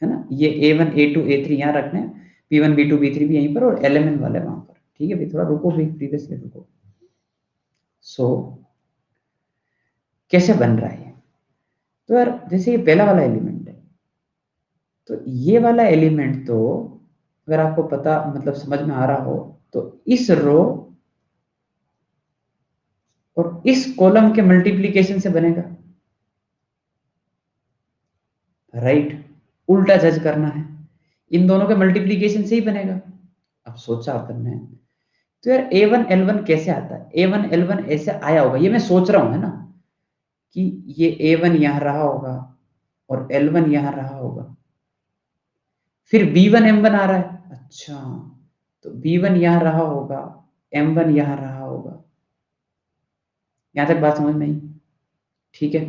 है ना? ये a1 a2 a3 यहाँ रखने हैं, b1 b2 b3 भी यहीं पर, और एलिमेंट वाले वहां पर। ठीक है भाई, थोड़ा रुको भाई, प्रीवियसली रुको। सो कैसे बन रहा है? तो यार जैसे ये पहला वाला एलिमेंट है, तो ये वाला एलिमेंट तो अगर आपको पता मतलब समझ में आ रहा हो, तो इस रो और इस कॉलम के मल्टीप्लीकेशन से बनेगा, राइट? उल्टा जज करना है, इन दोनों के मल्टीप्लीकेशन से ही बनेगा। अब सोचा अपन ने, तो यार a1 l1 कैसे आता है? a1 l1 ऐसे आया होगा, ये मैं सोच रहा हूं, है ना, कि ये a1 यहां रहा होगा और l1 यहां रहा होगा, फिर b1 m1 आ रहा है, अच्छा तो b1 यहां रहा होगा, m1 यहां रहा होगा। यहां तक बात समझ में आई? ठीक है,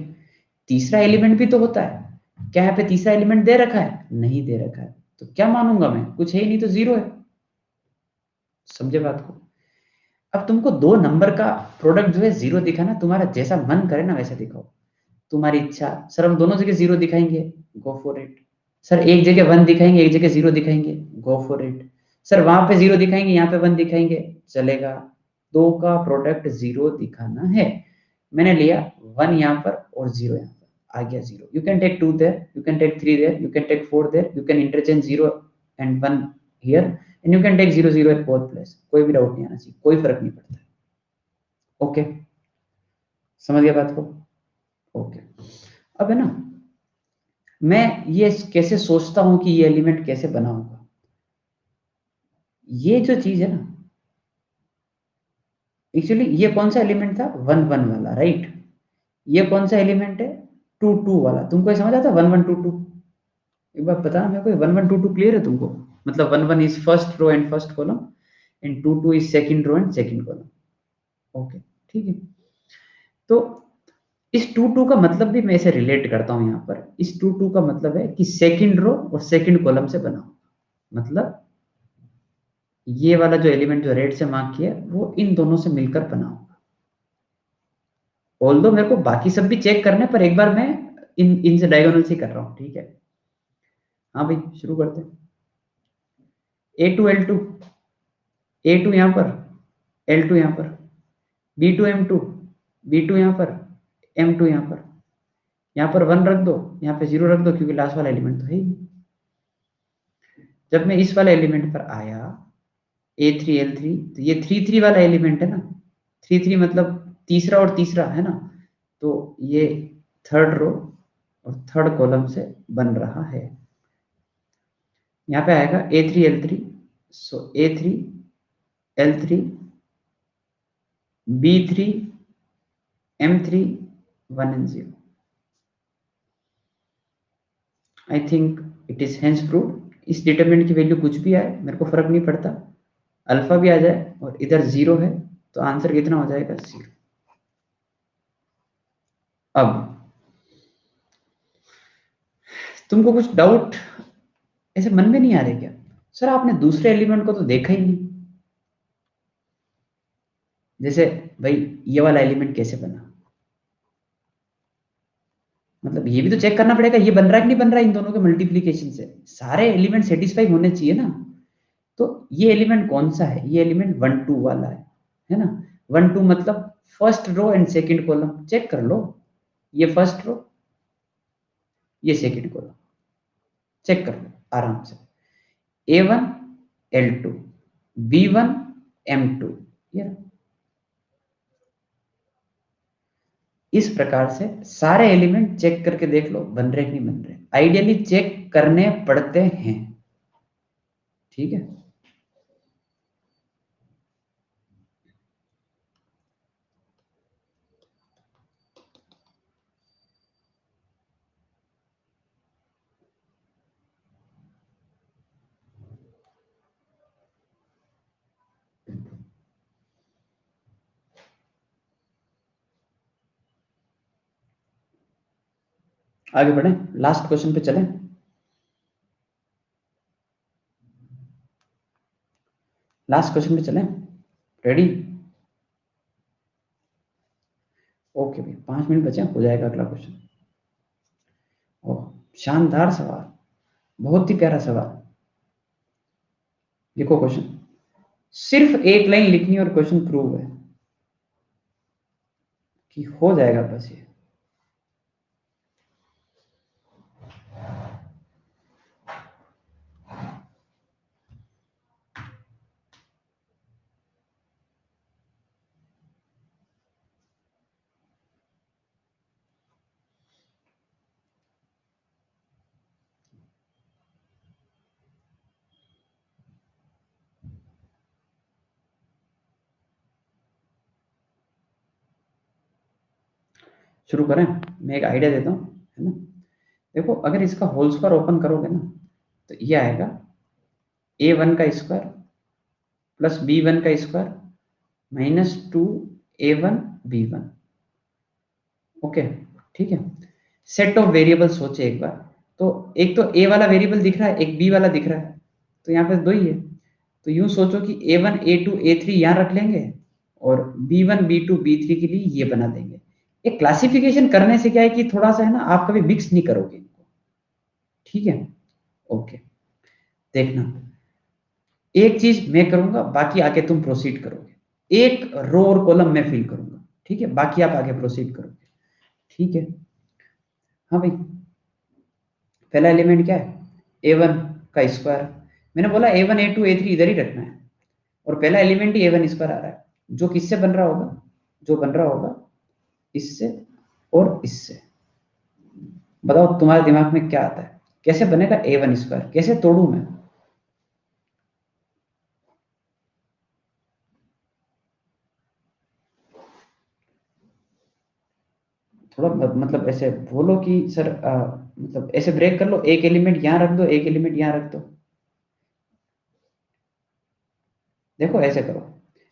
तीसरा एलिमेंट भी तो होता है, क्या यहाँ पे तीसरा एलिमेंट दे रखा है? नहीं दे रखा है, तो क्या मानूंगा मैं? कुछ है ही नहीं, तो जीरो है। समझे बात को? अब तुमको दो नंबर का प्रोडक्ट जो है जीरो दिखाना, तुम्हारा जैसा मन करे ना वैसा दिखाओ, तुम्हारी इच्छा। सर हम दोनों जगह जीरो दिखाएंगे, गो फॉर इट। सर एक जगह वन दिखाएंगे, एक जगह जीरो दिखाएंगे, गो फॉर इट। सर वहां पे जीरो दिखाएंगे, यहाँ पे वन दिखाएंगे, चलेगा। दो का प्रोडक्ट जीरो दिखाना है, मैंने लिया वन यहाँ पर और जीरो यहाँ पर। आ गया 0. You can take 2 there, you can take 3 there, you can take 4 there, you can interchange 0 and 1 here and you can take 0 0 at both place. कोई भी डाउट नहीं आना चाहिए, कोई फर्क नहीं पड़ता. ओके, समझ गया बात को? ओके. अब है ना, मैं ये कैसे सोचता हूं कि ये एलिमेंट कैसे बनाऊंगा. ये जो चीज है ना, एक्चुअली ये कौन सा एलिमेंट था? 1 1 वाला, राइट. ये कौन सा एलिमेंट है? 2 2 वाला. तुमको ये समझ आता? 1 1 2 2. एक बार बताना मेरे को, 1 1 2 2 क्लियर है तुमको? मतलब 1 1 is first row and first column and 2 2 is second row and second column. Okay, ठीक है. तो इस 2 2 का मतलब भी मैं इसे रिलेट करता हूं. यहां पर इस 2 2 का मतलब है कि सेकंड रो और सेकंड कॉलम से बनाओ. मतलब ये वाला जो एलिमेंट जो रेड से मार्क किया वो इन दोनों से मिलकर बनाओ. ऑल्दो मेरे को बाकी सब भी चेक करने, पर एक बार मैं इनसे डायगोनल से कर रहा हूं. ठीक है. हाँ भाई, शुरू करते हैं. A2 L2, A2 यहां पर, L2 यहां पर, B2 M2, B2 यहां पर, M2 यहां पर. यहां पर 1 रख दो, यहां पे 0 रख दो, क्योंकि लास्ट वाला एलिमेंट तो है ही. जब मैं इस वाले एलिमेंट पर आया A3 L3, तो ये 3 3 वाला एलिमेंट है ना. 3 3 मतलब तीसरा और तीसरा है ना. तो ये थर्ड रो और थर्ड कॉलम से बन रहा है. यहाँ पे आएगा A3 L3, so A3 L3 B3 M3 1 and 0. I think it is hence prove. इस डिटरमिनेंट की वैल्यू कुछ भी आए मेरे को फर्क नहीं पड़ता. अल्फा भी आ जाए और इधर 0 है तो आंसर कितना हो जाएगा? 0. अब तुमको कुछ डाउट ऐसे मन में नहीं आ रहे क्या? सर आपने दूसरे एलिमेंट को तो देखा ही नहीं. जैसे भाई ये वाला एलिमेंट कैसे बना? मतलब ये भी तो चेक करना पड़ेगा ये बन रहा है कि नहीं बन रहा है. इन दोनों के मल्टीप्लीकेशन से सारे एलिमेंट सेटिस्फाई होने चाहिए ना. तो ये एलिमेंट कौन सा है? ये एलिमेंट 1 2 वाला है ना. 1 2 मतलब first row and second column. Check कर लो, ये फर्स्ट रो, ये सेकंड कॉलम. चेक कर लो आराम से. A1 L2, B1 M2. ये इस प्रकार से सारे एलिमेंट चेक करके देख लो बन रहे कि नहीं बन रहे. आइडियली चेक करने पड़ते हैं. ठीक है. आगे बढ़े, लास्ट क्वेश्चन पे चलें. लास्ट क्वेश्चन पे चलें. रेडी? ओके भाई, 5 मिनट बचे, हो जाएगा अगला क्वेश्चन. ओह, शानदार सवाल, बहुत ही प्यारा सवाल. देखो क्वेश्चन, सिर्फ एक लाइन लिखनी और क्वेश्चन प्रूव है कि हो जाएगा बस ये. शुरू करें? मैं एक आइडिया देता हूँ, है ना. देखो अगर इसका होल स्क्वायर ओपन करोगे ना, तो ये आएगा A1 का स्क्वायर प्लस B1 का square minus 2 A1 B1. Okay, ठीक है. सेट ऑफ वेरिएबल सोचे एक बार. तो एक तो A वाला वेरिएबल दिख रहा है, एक B वाला दिख रहा है, तो यहाँ पे 2 ही है. तो यूं सोचो कि A1 A2 A3 यहाँ रख लेंगे और B1 B2 B3 के लिए ये बना देंगे. एक क्लासिफिकेशन करने से क्या है कि थोड़ा सा है ना, आप कभी मिक्स नहीं करोगे इनको. ठीक है. ओके, देखना एक चीज मैं करूंगा, बाकी आगे तुम प्रोसीड करोगे. एक रो और कॉलम मैं फिल करूंगा, ठीक है, बाकी आप आगे प्रोसीड करोगे. ठीक है. हाँ भाई, पहला एलिमेंट क्या है, A1 का स्क्वायर। मैंने बोला A1 A2 A3 इधर ही रखना है, और पहला एलिमेंट ही A1 स्क्वायर आ रहा है, जो किससे बन रहा होगा, जो बन रहा होगा इससे और इससे। बताओ तुम्हारे दिमाग में क्या आता है, कैसे बनेगा A1 स्क्वायर, कैसे तोड़ू मैं? थोड़ा मतलब ऐसे बोलो कि सर मतलब ऐसे ब्रेक कर लो, एक एलिमेंट यहाँ रख दो, एक एलिमेंट यहाँ रख दो। देखो ऐसे करो,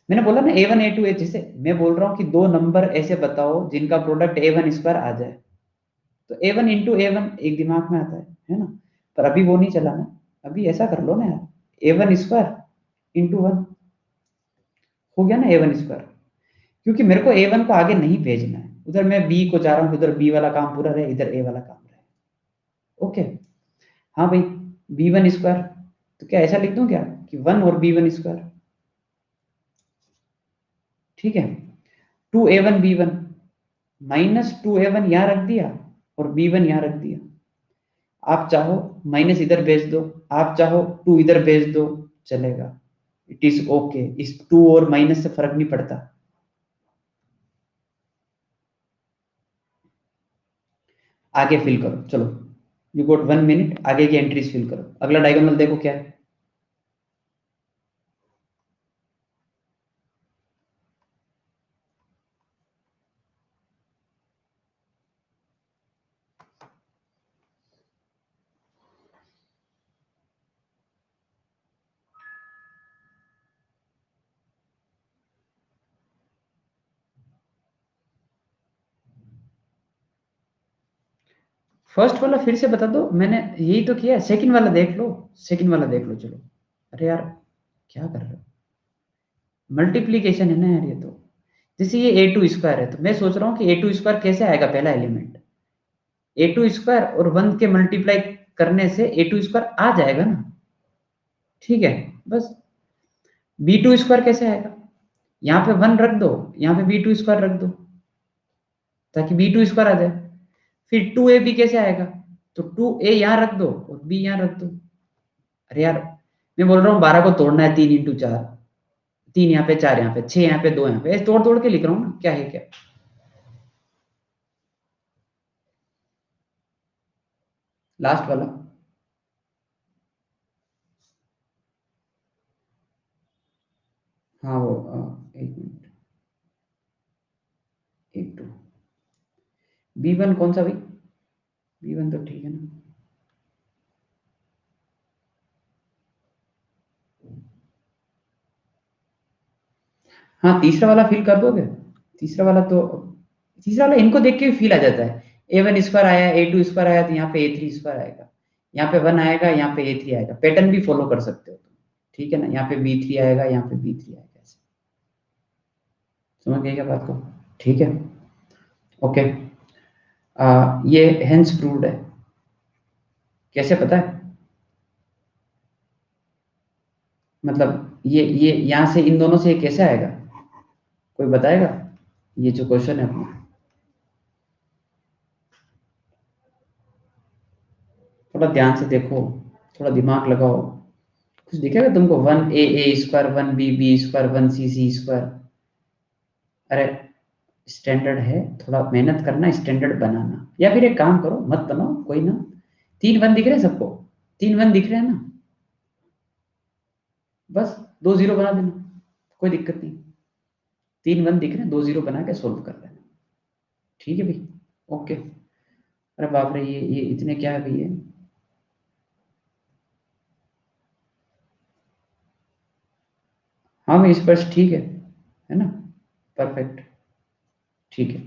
मैंने बोला ना A1 A2 A, जैसे मैं बोल रहा हूँ कि दो नंबर ऐसे बताओ जिनका प्रोडक्ट A1 स्क्वायर आ जाए, तो A1 इंटू A1 एक दिमाग में आता है ना? पर अभी वो नहीं चला ना, अभी ऐसा कर लो ना यार, A1 स्क्वायर इंटू 1 हो गया ना A1 स्क्वायर। क्योंकि मेरे को A1 को आगे नहीं भेजना है, उधर मैं B को जा रहा हूँ, उधर B वाला काम पूरा रहे, इधर A वाला काम रहे। ओके, हाँ भाई, B1 स्क्वायर, तो क्या ऐसा लिख दूं क्या कि 1 और B1 स्क्वायर, ठीक है। 2A1 B1 माइनस 2A1 यहाँ रख दिया और B1 यहाँ रख दिया। आप चाहो माइनस इधर भेज दो, आप चाहो 2 इधर भेज दो, चलेगा, इट इज ओके, इस 2 और माइनस से फर्क नहीं पड़ता। आगे फिल करो, चलो, यू गोट 1 मिनट, आगे की एंट्रीज फिल करो। अगला डायगोनल देखो क्या है। फर्स्ट वाला फिर से बता दो, मैंने यही तो किया है। सेकंड वाला देख लो, सेकंड वाला देख लो, चलो। अरे यार, क्या कर रहे हो? मल्टीप्लीकेशन है ना यार ये तो। जैसे ये A2 स्क्वायर है, तो मैं सोच रहा हूँ कि A2 स्क्वायर कैसे आएगा, पहला एलिमेंट A2 स्क्वायर और 1 के मल्टीप्लाई करने से A2 स्क्वायर आ जाएगा ना, ठीक है। बस B2 स्क्वायर कैसे आएगा, यहाँ पे 1 रख दो, यहाँ पे B2 स्क्वायर रख दो, ताकि B2 स्क्वायर आ जाए। फिर 2AB कैसे आएगा, तो 2A यहाँ रख दो और B यहाँ रख दो। अरे यार, मैं बोल रहा हूँ 12 को तोड़ना है, 3 × 4, 3 यहाँ पे, 4 यहाँ पे, 6 यहाँ पे, 2 यहाँ पे, ऐसे तोड़ तोड़ के लिख रहा हूँ ना, क्या है क्या। लास्ट वाला, हाँ वो एक मिनट, 1 2, B1 कौन सा भाई, B1 तो ठीक है ना। हाँ, तीसरा वाला फिल कर दोगे, तीसरा वाला तो, तीसरा वाला इनको देख के भी फील आ जाता है। A1 स्क्वायर आया, A2 स्क्वायर आया, तो यहाँ पे A3 स्क्वायर आएगा, यहाँ पे 1 आएगा, यहाँ पे A3 आएगा, पैटर्न भी फॉलो कर सकते हो तुम, ठीक है ना। यहाँ पे B3 आएगा, यहाँ पे B3 आएगा, ऐसे। समझ गए क्या बात को? ठीक है, ओके। ये हेंस प्रूव्ड है, कैसे पता है, मतलब ये यहाँ से इन दोनों से ये कैसे आएगा, कोई बताएगा? ये जो क्वेश्चन है अपना, थोड़ा ध्यान से देखो, थोड़ा दिमाग लगाओ, कुछ दिखेगा तुमको, 1A A square, 1B B square, 1C C square. अरे स्टैंडर्ड है, थोड़ा मेहनत करना, स्टैंडर्ड बनाना, या फिर एक काम करो, मत बनाओ, कोई ना। 3 1 दिख रहे हैं सबको, 3 1 दिख रहे हैं ना, बस 2 0 बना देना, कोई दिक्कत नहीं। 3 1 दिख रहे हैं, 2 0 बना के सोल्व कर लेना, ठीक है भाई, ओके। अरे बाप रे, ये इतने क्या है भाई ये। हाँ भाई, स्पष्ट, ठीक है ना, परफेक्ट, ठीक है।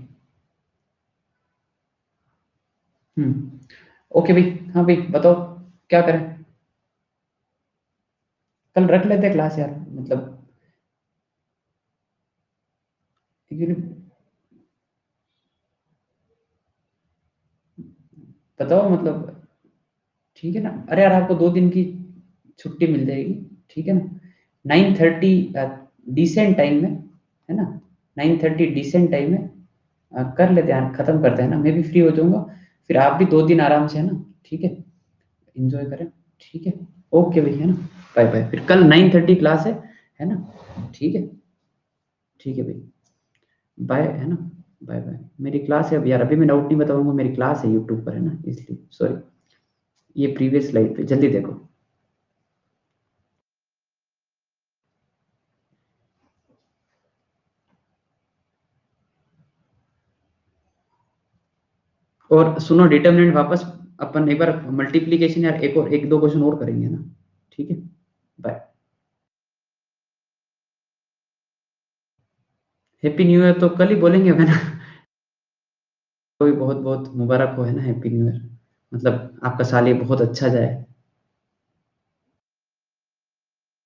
ओके भाई, हाँ भाई बताओ, क्या करें? कल रख लेते क्लास यार, मतलब एक्चुअली, बताओ मतलब, ठीक है ना। अरे यार, आपको 2 दिन की छुट्टी मिल जाएगी, ठीक है ना। 9:30 डिसेंट टाइम में, है ना, 9:30 डिसेंट टाइम में कर लेते हैं, खत्म करते हैं ना, मैं भी फ्री हो जाऊंगा। फिर आप भी 2 दिन आराम से, है ना? ठीक है? एन्जॉय करें, ठीक है? ओके भाई, है ना? Bye bye. फिर कल 9:30 क्लास है ना? ठीक है? ठीक है भाई। बाय, है ना? Bye bye. मेरी क्लास है अब यार, अभी मैं डाउट नहीं बताऊँगा, मेरी क्लास है यूट्यूब पर, है ना? इसलिए सॉरी। ये प्रीवियस स्लाइड पे जल्दी देखो। और सुनो, डिटरमिनेंट वापस अपन एक बार मल्टीप्लिकेशन यार एक और 1-2 क्वेश्चन और करेंगे ना? ठीक है? बाय। हैप्पी न्यू ईयर तो कल ही बोलेंगे, है ना? कोई बहुत-बहुत मुबारक हो, है ना? Happy new year. मतलब आपका साल ये बहुत अच्छा जाए।